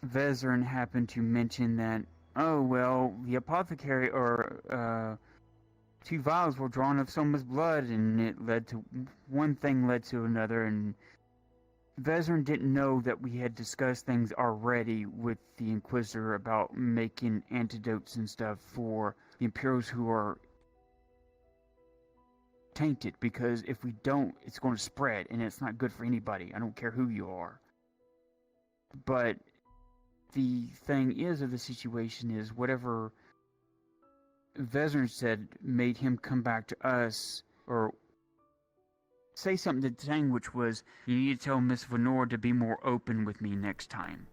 Vezrin happened to mention that, oh, well, the apothecary, or, 2 vials were drawn of someone's blood, and it led to, one thing led to another, and Vezrin didn't know that we had discussed things already with the Inquisitor about making antidotes and stuff for the Imperials who are tainted, because if we don't, it's going to spread, and it's not good for anybody. I don't care who you are. But the thing is of the situation is whatever Vezrin said made him come back to us, or say something to Tang, which was, you need to tell Miss Venor to be more open with me next time.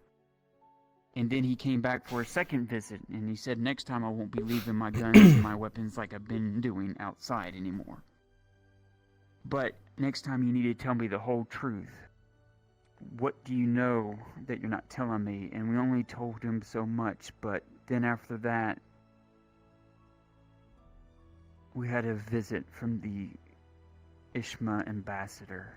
And then he came back for a second visit, and he said, next time I won't be leaving my guns and my weapons like I've been doing outside anymore. But next time you need to tell me the whole truth. What do you know that you're not telling me? And we only told him so much, but then after that, we had a visit from the Ishma ambassador,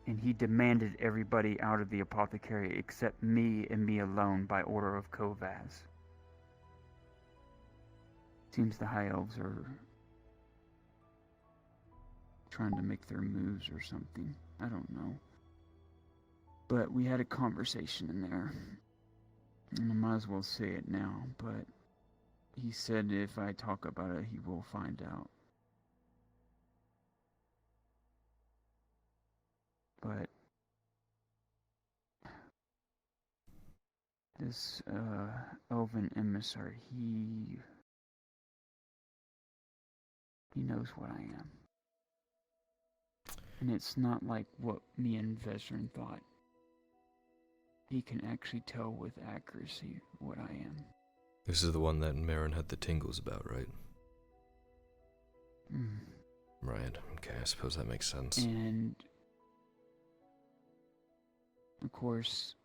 and he demanded everybody out of the apothecary except me and me alone by order of Kovaz. Seems the High Elves are trying to make their moves or something. I don't know. But we had a conversation in there, and I might as well say it now, but he said if I talk about it, he will find out. But this elven emissary, he knows what I am. And it's not like what me and Vezrin thought. He can actually tell with accuracy what I am. This is the one that Marin had the tingles about, right? Right, okay, I suppose that makes sense. And of course,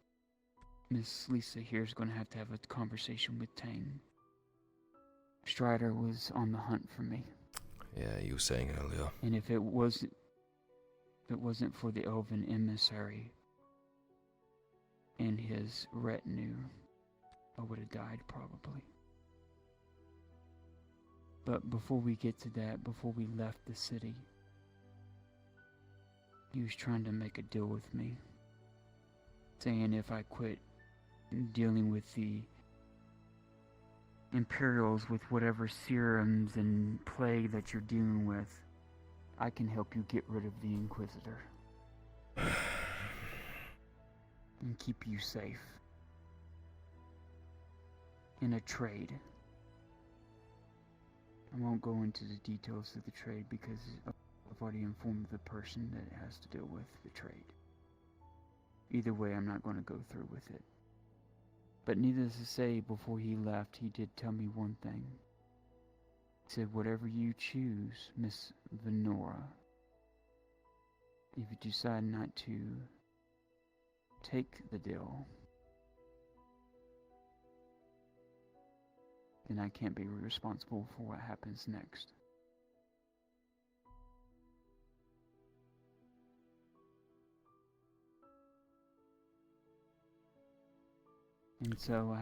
Miss Lisa here is going to have a conversation with Tang. Strider was on the hunt for me. Yeah, you were saying earlier. And if it wasn't for the elven emissary and his retinue, I would have died probably. But before we get to that, before we left the city, he was trying to make a deal with me, saying if I quit dealing with the Imperials with whatever serums and plague that you're dealing with, I can help you get rid of the Inquisitor and keep you safe in a trade. I won't go into the details of the trade because I've already informed the person that has to deal with the trade. Either way, I'm not going to go through with it. But needless to say, before he left, he did tell me one thing. He said, whatever you choose, Miss Venora, if you decide not to take the deal, then I can't be responsible for what happens next. And so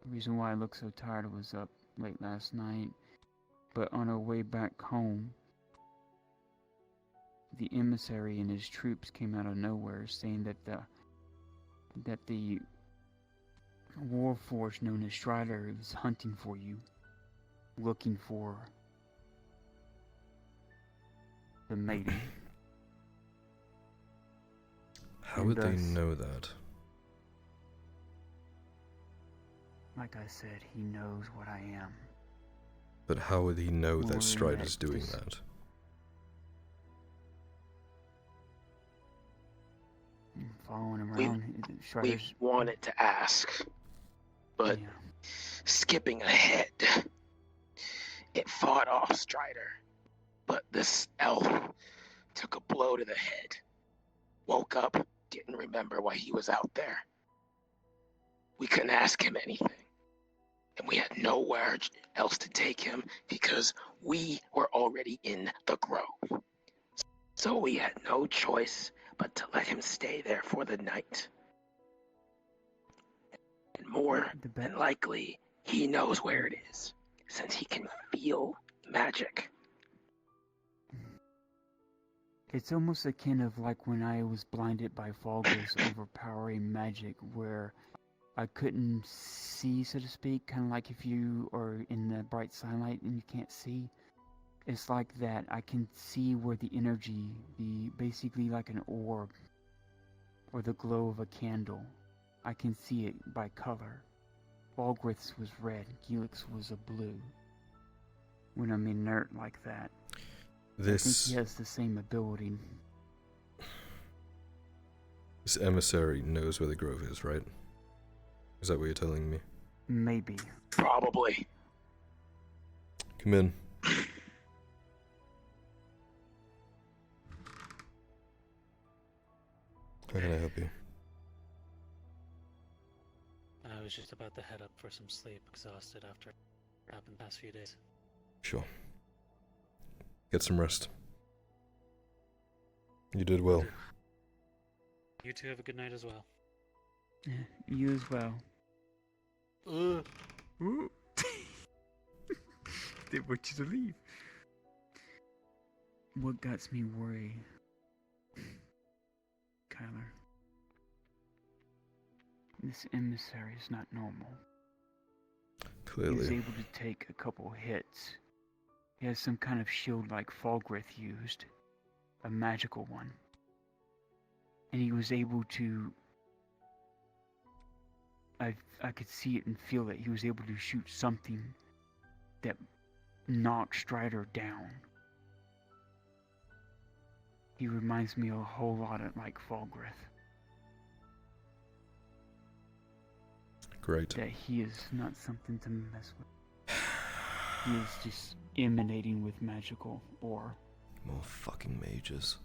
the reason why I looked so tired, I was up late last night, but on our way back home, the emissary and his troops came out of nowhere saying that the warforged known as Strider is hunting for you, looking for the maiden. How would they know that? Like I said, he knows what I am. But how would he know that Strider's doing that? Following him around. We wanted to ask, but skipping ahead, it fought off Strider, but this elf took a blow to the head, woke up, didn't remember why he was out there. We couldn't ask him anything, and we had nowhere else to take him because we were already in the grove. So we had no choice but to let him stay there for the night. And more than likely, he knows where it is, since he can feel magic. It's almost akin of like when I was blinded by Fulgur's overpowering magic, where I couldn't see, so to speak, kind of like if you are in the bright sunlight and you can't see. It's like that. I can see where the energy, basically like an orb, or the glow of a candle. I can see it by color. Fulgur's was red, Helix was a blue. When I'm inert like that. I think he has the same ability. This emissary knows where the grove is, right? Is that what you're telling me? Maybe. Probably. Come in. How can I help you? I was just about to head up for some sleep, exhausted after what happened the past few days. Sure. Get some rest. You did well. You two have a good night as well. Yeah, you as well. Ooh. Didn't want you to leave. What got me worried, Kyler? This emissary is not normal. Clearly. He was able to take a couple hits. He has some kind of shield like Fulgurth used. A magical one. And he was able to... I could see it and feel it. He was able to shoot something that knocked Strider down. He reminds me a whole lot of like Fulgurth. Great. That he is not something to mess with. He is just emanating with magical ore. More fucking mages.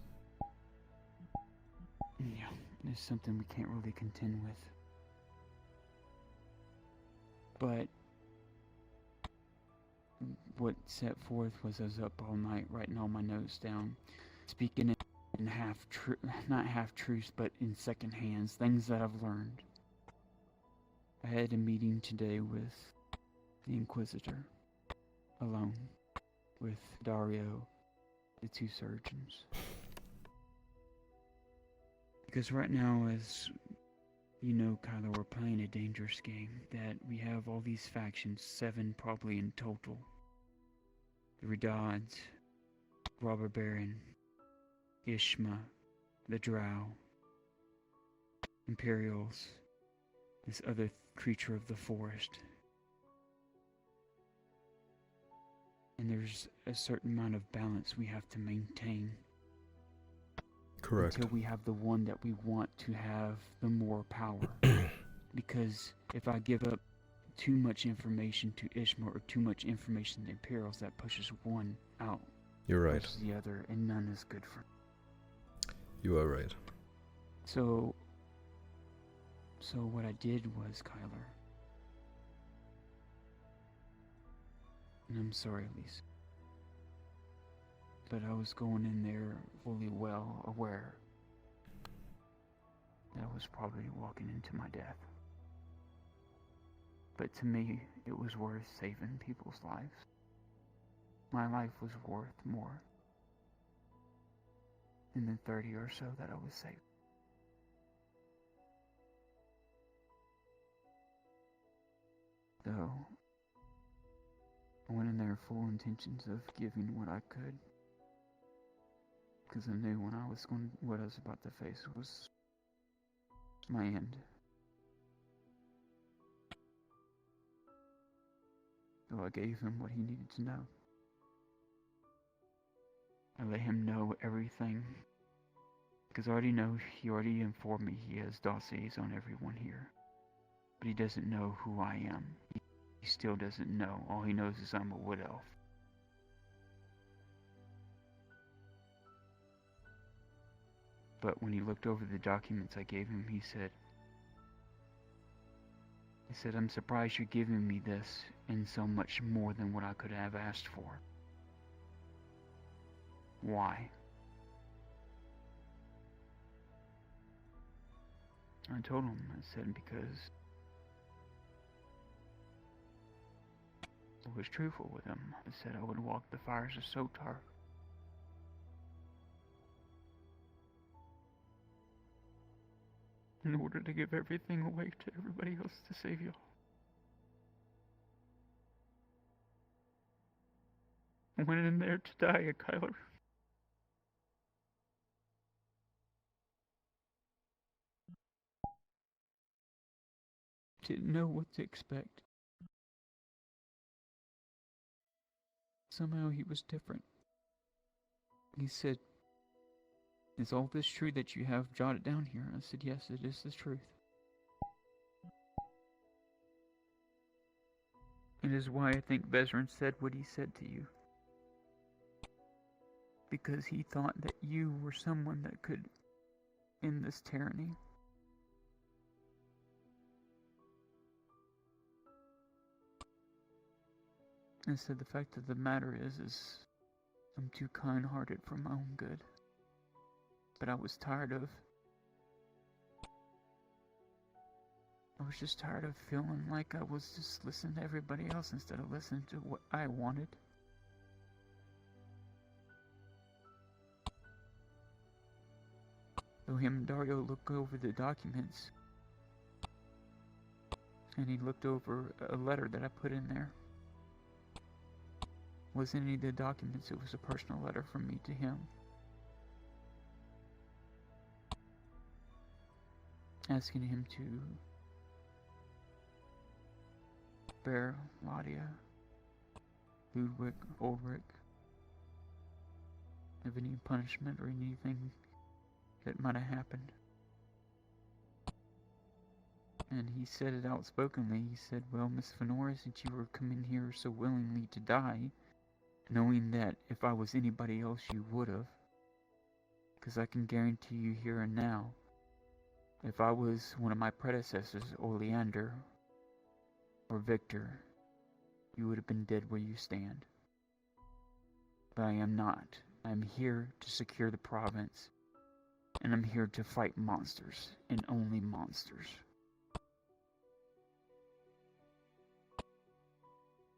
Yeah, there's something we can't really contend with. But what set forth was I was up all night writing all my notes down, speaking in not half truths, but in second hands, things that I've learned. I had a meeting today with the Inquisitor, alone, with Dario, the two surgeons. Because right now, as you know, Kyler, we're playing a dangerous game, that we have all these factions, 7 probably in total. The Redods, Robber Baron, Ishma, the Drow, Imperials, this other creature of the forest. And there's a certain amount of balance we have to maintain. Correct. Until we have the one that we want to have the more power. Because if I give up too much information to Ishma or too much information to the Imperials, that pushes one out. You're right. Versus the other, and none is good for. You are right. So what I did was, Kyler, and I'm sorry, Lisa, but I was going in there fully well aware that I was probably walking into my death. But to me, it was worth saving people's lives. My life was worth more than the 30 or so that I was saved. So, I went in there full intentions of giving what I could. Because I knew what I was about to face was my end. So I gave him what he needed to know. I let him know everything. Because he already informed me he has dossiers on everyone here. But he doesn't know who I am. He still doesn't know. All he knows is I'm a wood elf. But when he looked over the documents I gave him, he said, I said, I'm surprised you're giving me this and so much more than what I could have asked for. Why? I told him, I said, because I was truthful with him. I said I would walk the fires of Sotar. In order to give everything away to everybody else to save y'all. I went in there to die at Kyler. Didn't know what to expect. Somehow he was different. He said, "Is all this true that you have jotted down here?" I said, "Yes, it is the truth." It is why I think Vezran said what he said to you. Because he thought that you were someone that could end this tyranny. I said the fact of the matter is I'm too kind-hearted for my own good. But I was just tired of feeling like I was just listening to everybody else instead of listening to what I wanted. So him and Dario looked over the documents, and he looked over a letter that I put in there. Wasn't any of the documents, it was a personal letter from me to him. Asking him to spare Gradia, Ludwig, Ulrich of any punishment or anything that might have happened. And he said it outspokenly. He said, "Well, Miss Fenora, since you were coming here so willingly to die, knowing that if I was anybody else you would have, because I can guarantee you here and now, if I was one of my predecessors, Oleander or Victor, you would have been dead where you stand. But I am not. I'm here to secure the province, and I'm here to fight monsters, and only monsters.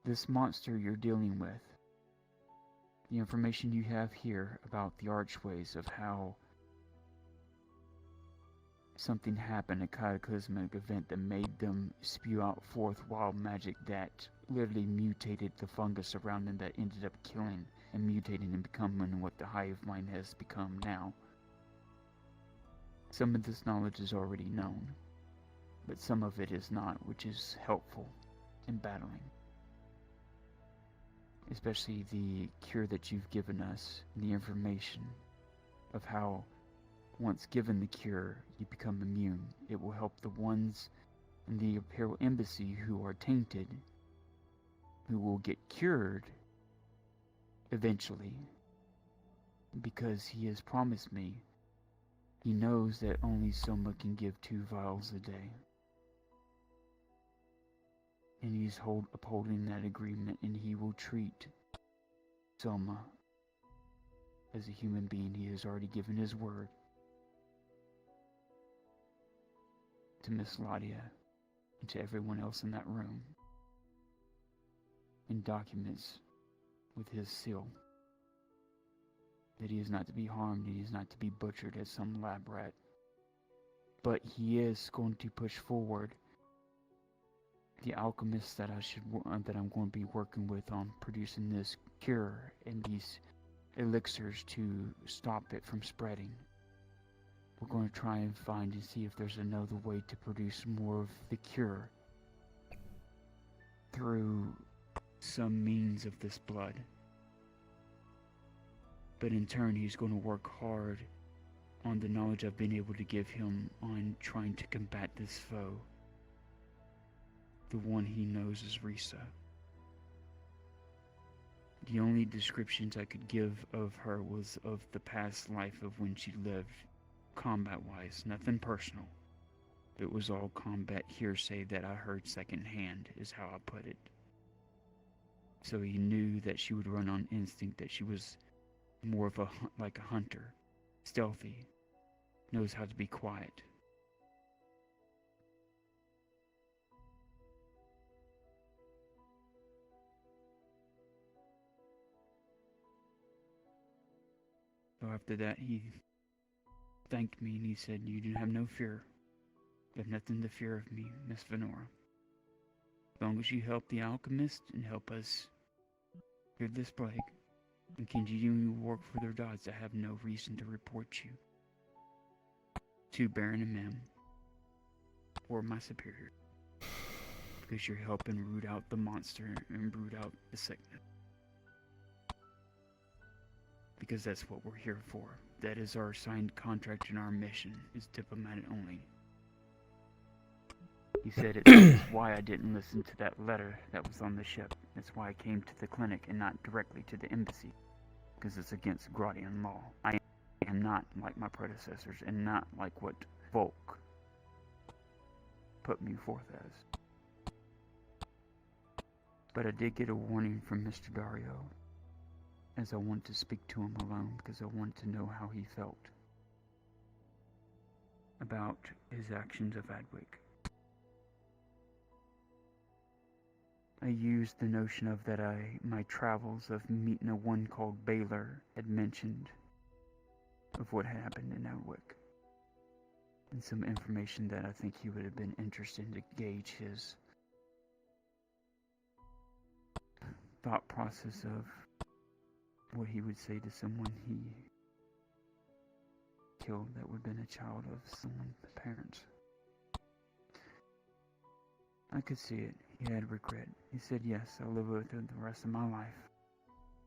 This monster you're dealing with, the information you have here about the archways of how something happened, a cataclysmic event that made them spew out forth wild magic that literally mutated the fungus around them, that ended up killing and mutating and becoming what the hive mind has become now. Some of this knowledge is already known, but some of it is not, which is helpful in battling. Especially the cure that you've given us, and the information of how once given the cure, you become immune. It will help the ones in the Imperial Embassy who are tainted, who will get cured eventually. Because he has promised me, he knows that only Soma can give 2 vials a day. And he's upholding that agreement, and he will treat Soma as a human being. He has already given his word to Miss Gradia and to everyone else in that room, in documents with his seal, that he is not to be harmed, he is not to be butchered as some lab rat, but he is going to push forward the alchemists that I'm going to be working with on producing this cure and these elixirs to stop it from spreading. We're going to try and find and see if there's another way to produce more of the cure through some means of this blood. But in turn, he's going to work hard on the knowledge I've been able to give him on trying to combat this foe. The one he knows is Risa. The only descriptions I could give of her was of the past life of when she lived, combat-wise, nothing personal. It was all combat hearsay that I heard secondhand, is how I put it. So he knew that she would run on instinct, that she was more of like a hunter, stealthy, knows how to be quiet. So after that, he thanked me and he said, "You do have no fear. You have nothing to fear of me, Miss Venora. As long as you help the alchemist and help us clear this plague and continue your work for their gods, I have no reason to report you to Baron and Mem or my superior, because you're helping root out the monster and root out the sickness. Because that's what we're here for. That is our signed contract, and our mission is diplomatic only." He said it's why I didn't listen to that letter that was on the ship. That's why I came to the clinic and not directly to the embassy, because it's against Gradian law. I am not like my predecessors, and not like what Volk put me forth as. But I did get a warning from Mr. Dario, as I wanted to speak to him alone, because I wanted to know how he felt about his actions of Adwick. I used the notion of that my travels of meeting a one called Baylor had mentioned of what happened in Adwick, and some information that I think he would have been interested in to gauge his thought process of what he would say to someone he killed that would have been a child of someone's parents. I could see it. He had regret. He said, "Yes, I'll live with it the rest of my life,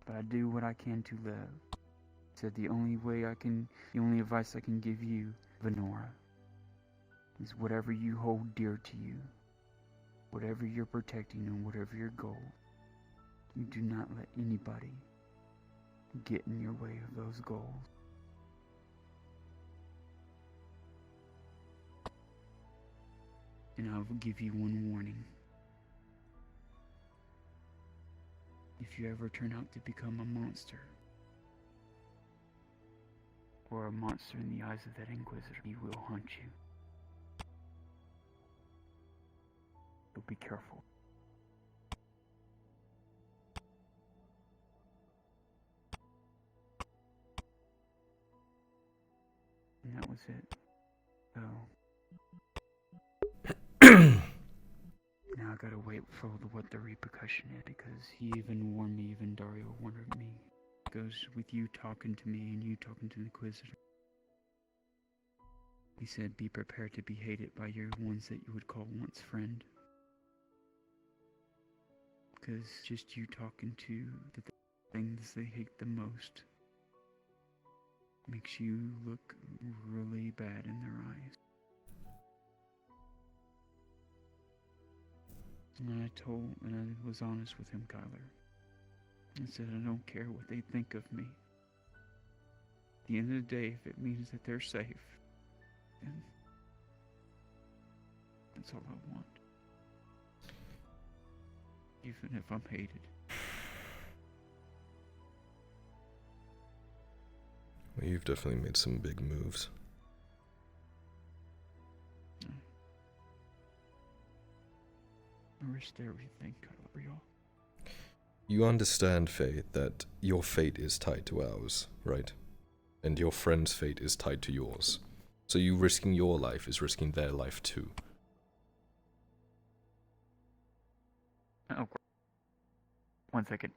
but I do what I can to live." He said, the only advice I can give you, Venora, is whatever you hold dear to you, whatever you're protecting and whatever your goal, you do not let anybody get in your way of those goals. And I will give you one warning. If you ever turn out to become a monster, or a monster in the eyes of that Inquisitor, he will hunt you. So be careful. And that was it. So now I gotta wait for what the repercussion is, because he even warned me, even Dario warned me. It goes with you talking to me and you talking to the Inquisitor. He said, be prepared to be hated by your ones that you would call once friend. Because just you talking to the things they hate the most makes you look really bad in their eyes. And I was honest with him, Kyler. I said, I don't care what they think of me. At the end of the day, if it means that they're safe, then that's all I want. Even if I'm hated. Well, you've definitely made some big moves. I risked everything, Kyler, y'all. You understand, Faye, that your fate is tied to ours, right? And your friend's fate is tied to yours. So you risking your life is risking their life too. Oh, one second.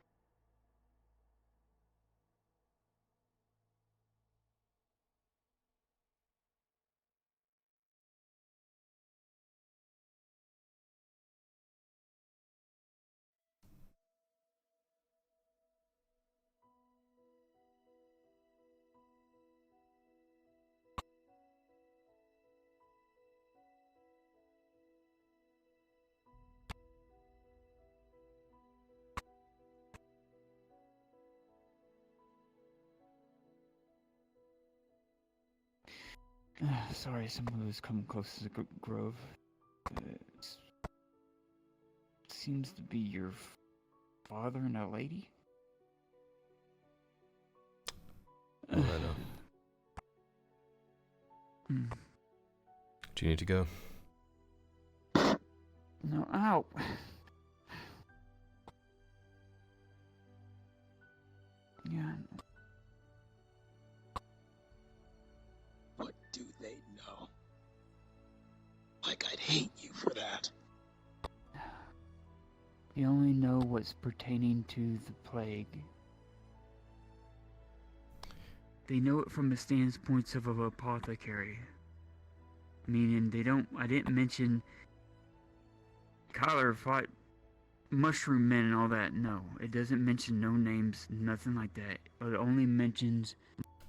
Sorry, someone who's come close to the grove. Seems to be your father and a lady? Oh, I know. Do you need to go? No, ow! Yeah. What do they know? Like I'd hate you for that. They only know what's pertaining to the plague. They know it from the standpoints of an apothecary. Meaning they don't, I didn't mention Kyler fought mushroom men and all that. No, it doesn't mention no names, nothing like that. It only mentions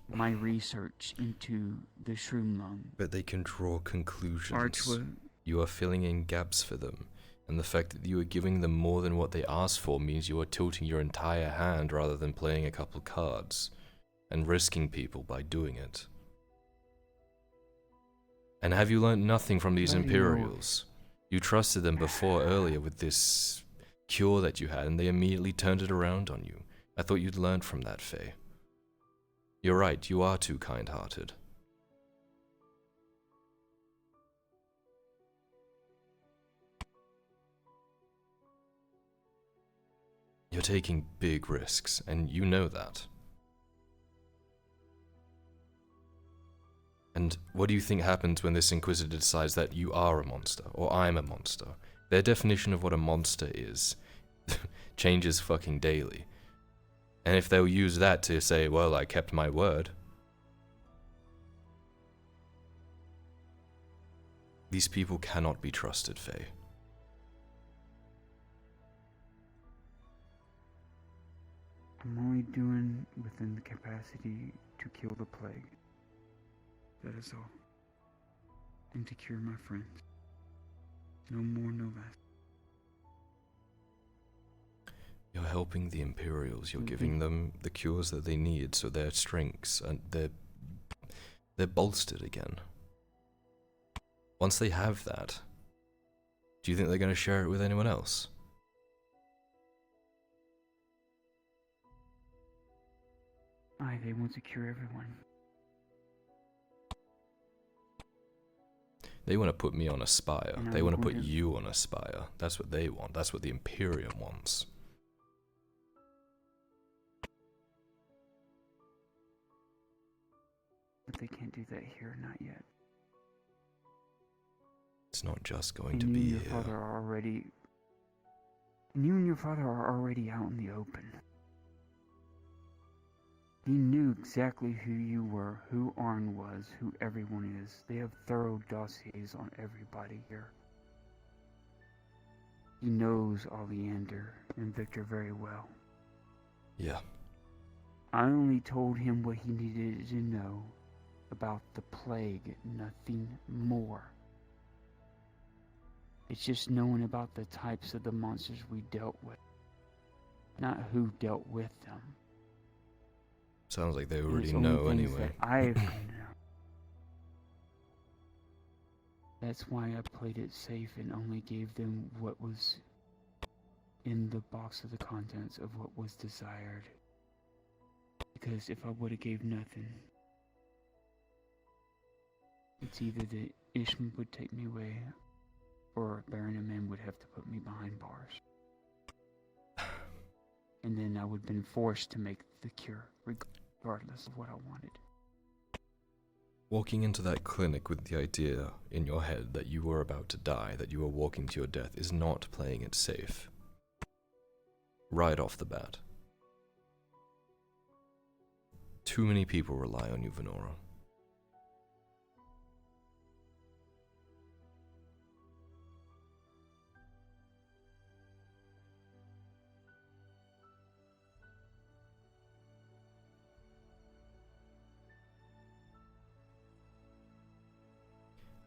my research into the shroom lung. But they can draw conclusions. You are filling in gaps for them. And the fact that you are giving them more than what they asked for means you are tilting your entire hand rather than playing a couple cards. And risking people by doing it. And have you learned nothing from these Imperials? You trusted them before earlier with this cure that you had, and they immediately turned it around on you. I thought you'd learned from that, Faye. You're right, you are too kind-hearted. You're taking big risks, and you know that. And what do you think happens when this Inquisitor decides that you are a monster, or I'm a monster? Their definition of what a monster is changes fucking daily. And if they'll use that to say, well, I kept my word. These people cannot be trusted, Faye. I'm only doing within the capacity to kill the plague. That is all. And to cure my friends. No more, no less. You're helping the Imperials. You're giving them the cures that they need, so their strengths and they're bolstered again. Once they have that, do you think they're going to share it with anyone else? Aye, they want to cure everyone. They want to put me on a spire. They want to put you on a spire. That's what they want. That's what the Imperium wants. But they can't do that here, not yet. It's not just going to be here. You and your father are already out in the open. He knew exactly who you were, who Arn was, who everyone is. They have thorough dossiers on everybody here. He knows Oleander and Victor very well. Yeah. I only told him what he needed to know about the plague, nothing more. It's just knowing about the types of the monsters we dealt with, not who dealt with them. Sounds like they already know anyway. That's why I played it safe and only gave them what was in the box of the contents of what was desired. Because if I would have gave nothing, it's either the Ishmael would take me away, or Baron and Man would have to put me behind bars. And then I would have been forced to make the cure, regardless of what I wanted. Walking into that clinic with the idea in your head that you were about to die, that you were walking to your death, is not playing it safe. Right off the bat. Too many people rely on you, Venora.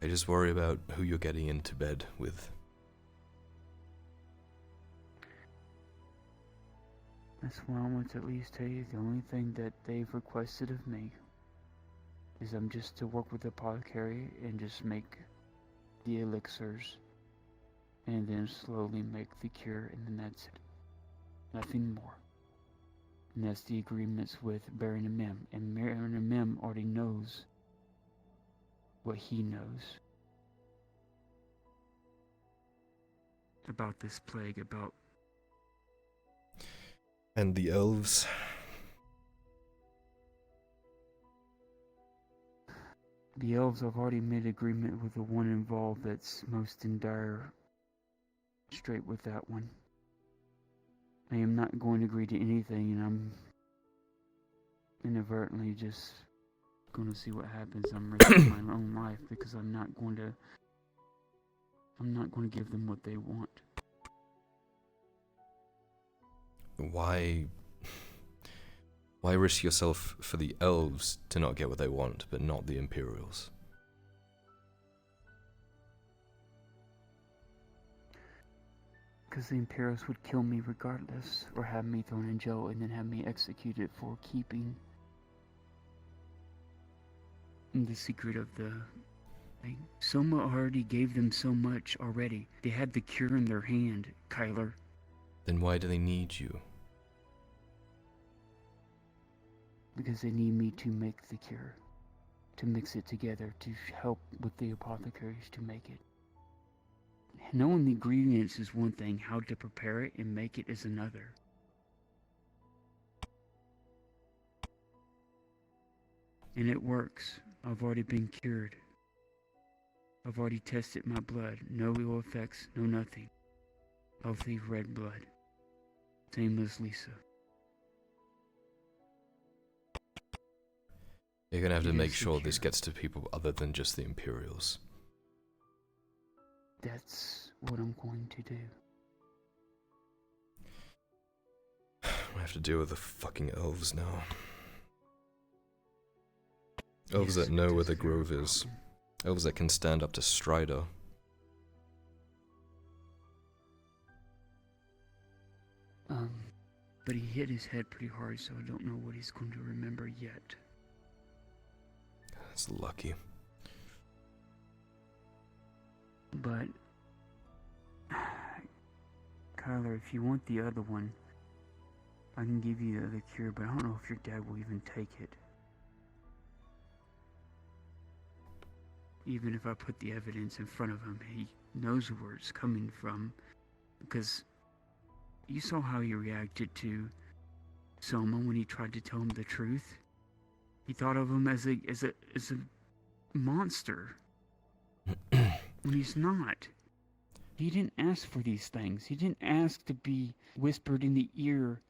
I just worry about who you're getting into bed with. That's why I want to at least tell you the only thing that they've requested of me is I'm just to work with the apothecary and just make the elixirs, and then slowly make the cure, and then that's it. Nothing more. And that's the agreements with Baron and Mem. And Baron and Mem already knows what he knows about this plague, about... And the elves? The elves have already made agreement with the one involved that's most in dire strait with that one. I am not going to agree to anything, and I'm inadvertently just going to see what happens. I'm risking my own life because I'm not going to give them what they want. Why risk yourself for the elves to not get what they want, but not the Imperials? Because the Imperials would kill me regardless, or have me thrown in jail and then have me executed for keeping the secret of the thing. Soma already gave them so much already. They had the cure in their hand, Kyler. Then why do they need you? Because they need me to make the cure. To mix it together, to help with the apothecaries to make it. Knowing the ingredients is one thing, how to prepare it and make it is another. And it works. I've already been cured. I've already tested my blood. No ill effects, no nothing. Healthy red blood. Same as Lisa. You're gonna have to make sure this gets to people other than just the Imperials. That's what I'm going to do. I have to deal with the fucking elves now. Elves that know where the grove is. Elves that can stand up to Strider. But he hit his head pretty hard, so I don't know what he's going to remember yet. That's lucky. But, Kyler, if you want the other one, I can give you the other cure, but I don't know if your dad will even take it. Even if I put the evidence in front of him, he knows where it's coming from, because you saw how he reacted to Soma when he tried to tell him the truth. He thought of him as a monster. When he's not. He didn't ask for these things. He didn't ask to be whispered in the ear.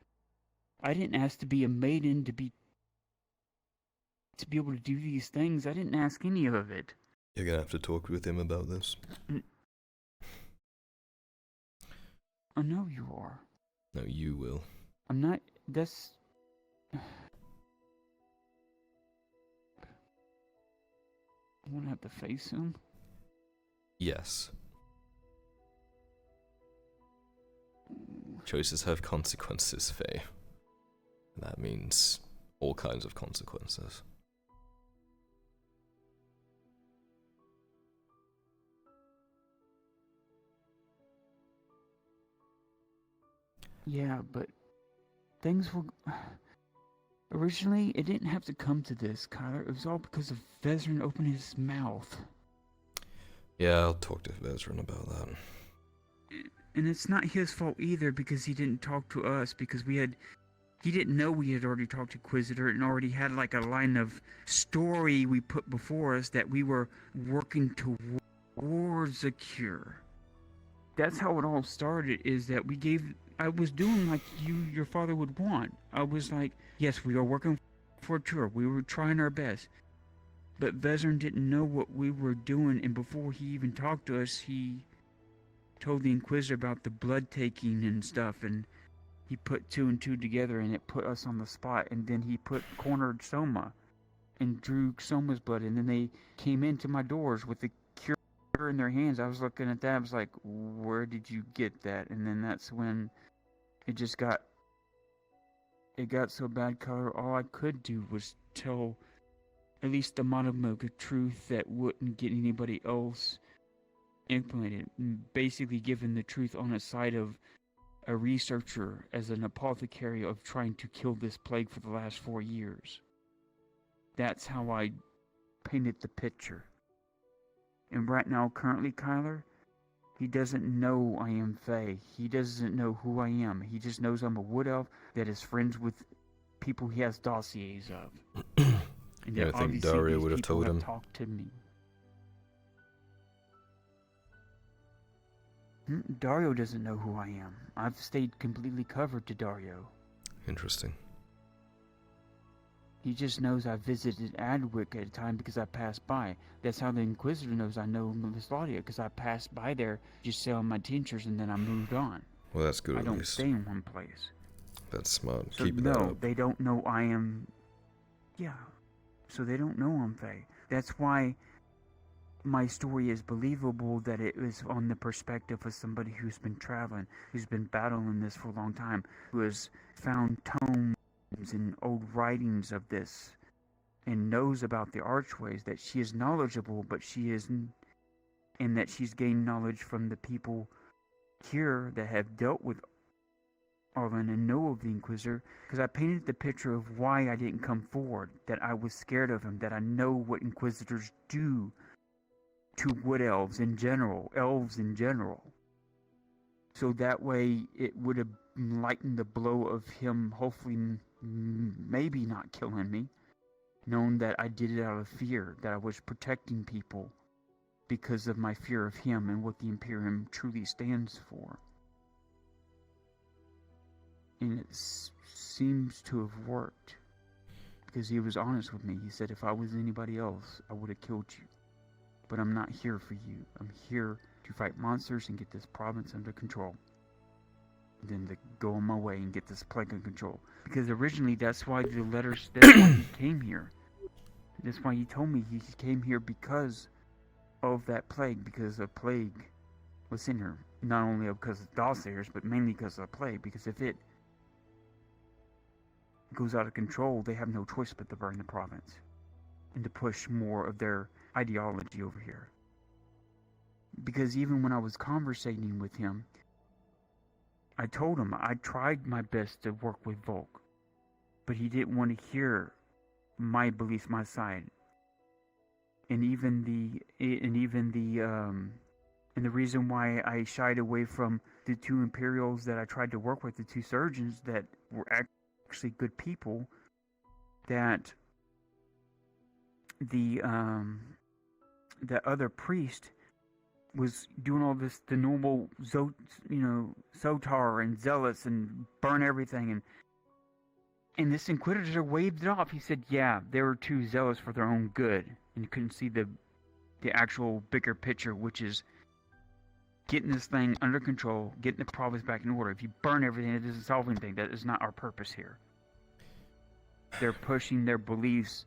I didn't ask to be a maiden, to be able to do these things. I didn't ask any of it. You're gonna have to talk with him about this. I know you are. No, you will. I'm not. That's. I won't have to face him. Yes. Choices have consequences, Faye. And that means all kinds of consequences. Yeah, but things were... Originally, it didn't have to come to this, Kyler. It was all because of Vezran opening his mouth. Yeah, I'll talk to Vezran about that. And it's not his fault either, because he didn't talk to us, because he didn't know we had already talked to Inquisitor and already had like a line of story we put before us that we were working towards a cure. That's how it all started, is that I was doing like your father would want. I was like, yes, we are working for a cure. We were trying our best. But Vezran didn't know what we were doing, and before he even talked to us, he told the Inquisitor about the blood taking and stuff, and he put 2 and 2 together, and it put us on the spot, and then he cornered Soma and drew Soma's blood, and then they came into my doors with the cure in their hands. I was looking at that, I was like, where did you get that? And then that's when it got so bad, Color. All I could do was tell at least a modicum of truth that wouldn't get anybody else implemented. Basically given the truth on the side of a researcher as an apothecary of trying to kill this plague for the last 4 years. That's how I painted the picture. And right now, currently, Kyler, he doesn't know I am Fae. He doesn't know who I am. He just knows I'm a wood elf that is friends with people he has dossiers of. And Yeah, I think Daria would have told him. Talked to me. Dario doesn't know who I am. I've stayed completely covered to Dario. Interesting. He just knows I visited Adwick at a time because I passed by. That's how the Inquisitor knows I know Melisaudia, because I passed by there just selling my tinctures and then I moved on. Well, that's good I at don't least. stay in one place. That's smart. So Keep that no, up. they don't know I am... Yeah. So they don't know I'm Fae. That's why my story is believable, that it was on the perspective of somebody who's been traveling, who's been battling this for a long time, who has found tomes and old writings of this and knows about the archways, that she is knowledgeable, but she isn't, and that she's gained knowledge from the people here that have dealt with Arlen and know of the Inquisitor, because I painted the picture of why I didn't come forward, that I was scared of him, that I know what Inquisitors do to wood elves in general, elves in general. So that way it would have lightened the blow of him hopefully maybe not killing me, knowing that I did it out of fear, that I was protecting people because of my fear of him and what the Imperium truly stands for. And it seems to have worked, because he was honest with me. He said, if I was anybody else, I would have killed you. But I'm not here for you. I'm here to fight monsters and get this province under control. And then to go on my way and get this plague under control. Because originally, that's why the letters, that's why he came here. That's why he told me he came here because of that plague, because a plague was in her. Not only because of dossiers, but mainly because of the plague. Because if it goes out of control, they have no choice but to burn the province and to push more of their ideology over here. Because even when I was conversating with him, I told him I tried my best to work with Volk, but he didn't want to hear my beliefs, my side. And the reason why I shied away from the two Imperials that I tried to work with, the two surgeons that were actually good people, that the other priest was doing all this, the normal Sotar and Zealous and burn everything, and this Inquisitor waved it off. He said, yeah, they were too zealous for their own good, and you couldn't see the actual bigger picture, which is getting this thing under control, getting the province back in order. If you burn everything, it doesn't solve anything. That is not our purpose here. They're pushing their beliefs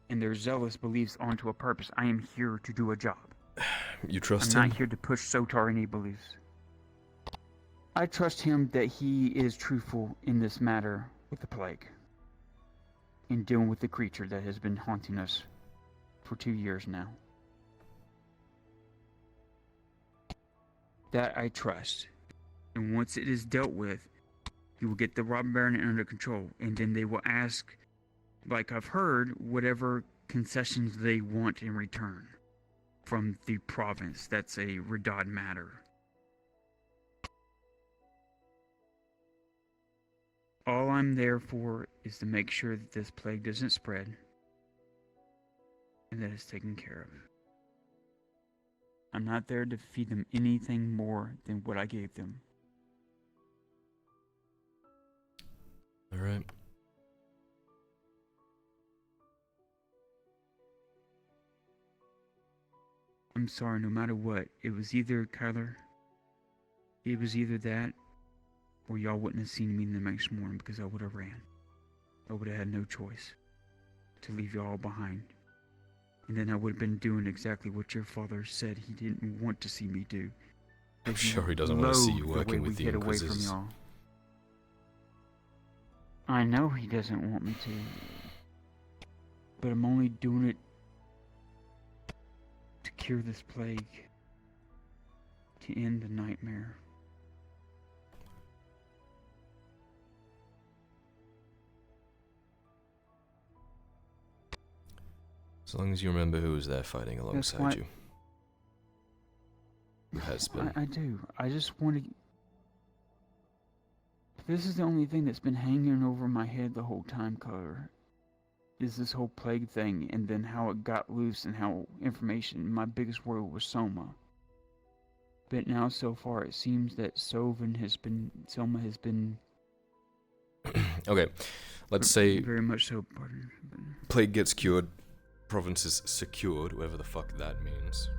and their zealous beliefs onto a purpose. I am here to do a job. You trust I'm him? not here to push Sotar any beliefs. I trust him that he is truthful in this matter with the plague and dealing with the creature that has been haunting us for 2 years now. That I trust. And once it is dealt with, he will get the robber baron under control, and then they will ask, like I've heard, whatever concessions they want in return from the province. That's a Redod matter. All I'm there for is to make sure that this plague doesn't spread and that it's taken care of. I'm not there to feed them anything more than what I gave them. All right. I'm sorry, no matter what, it was either, Kyler, it was either that, or y'all wouldn't have seen me the next morning because I would have ran. I would have had no choice to leave y'all behind. And then I would have been doing exactly what your father said he didn't want to see me do. I'm sure he doesn't want to see you working with the Inquisitors. I know he doesn't want me to. but I'm only doing it to cure this plague, to end the nightmare. As long as you remember who was there fighting alongside you. Who has been. I do. I just want to... This is the only thing that's been hanging over my head the whole time, Color. Is this whole plague thing, and then how it got loose, and how information... My biggest worry was Soma. But now, so far, it seems that Soma has been... Okay, let's say... Very much so. Plague gets cured, province is secured, whatever the fuck that means.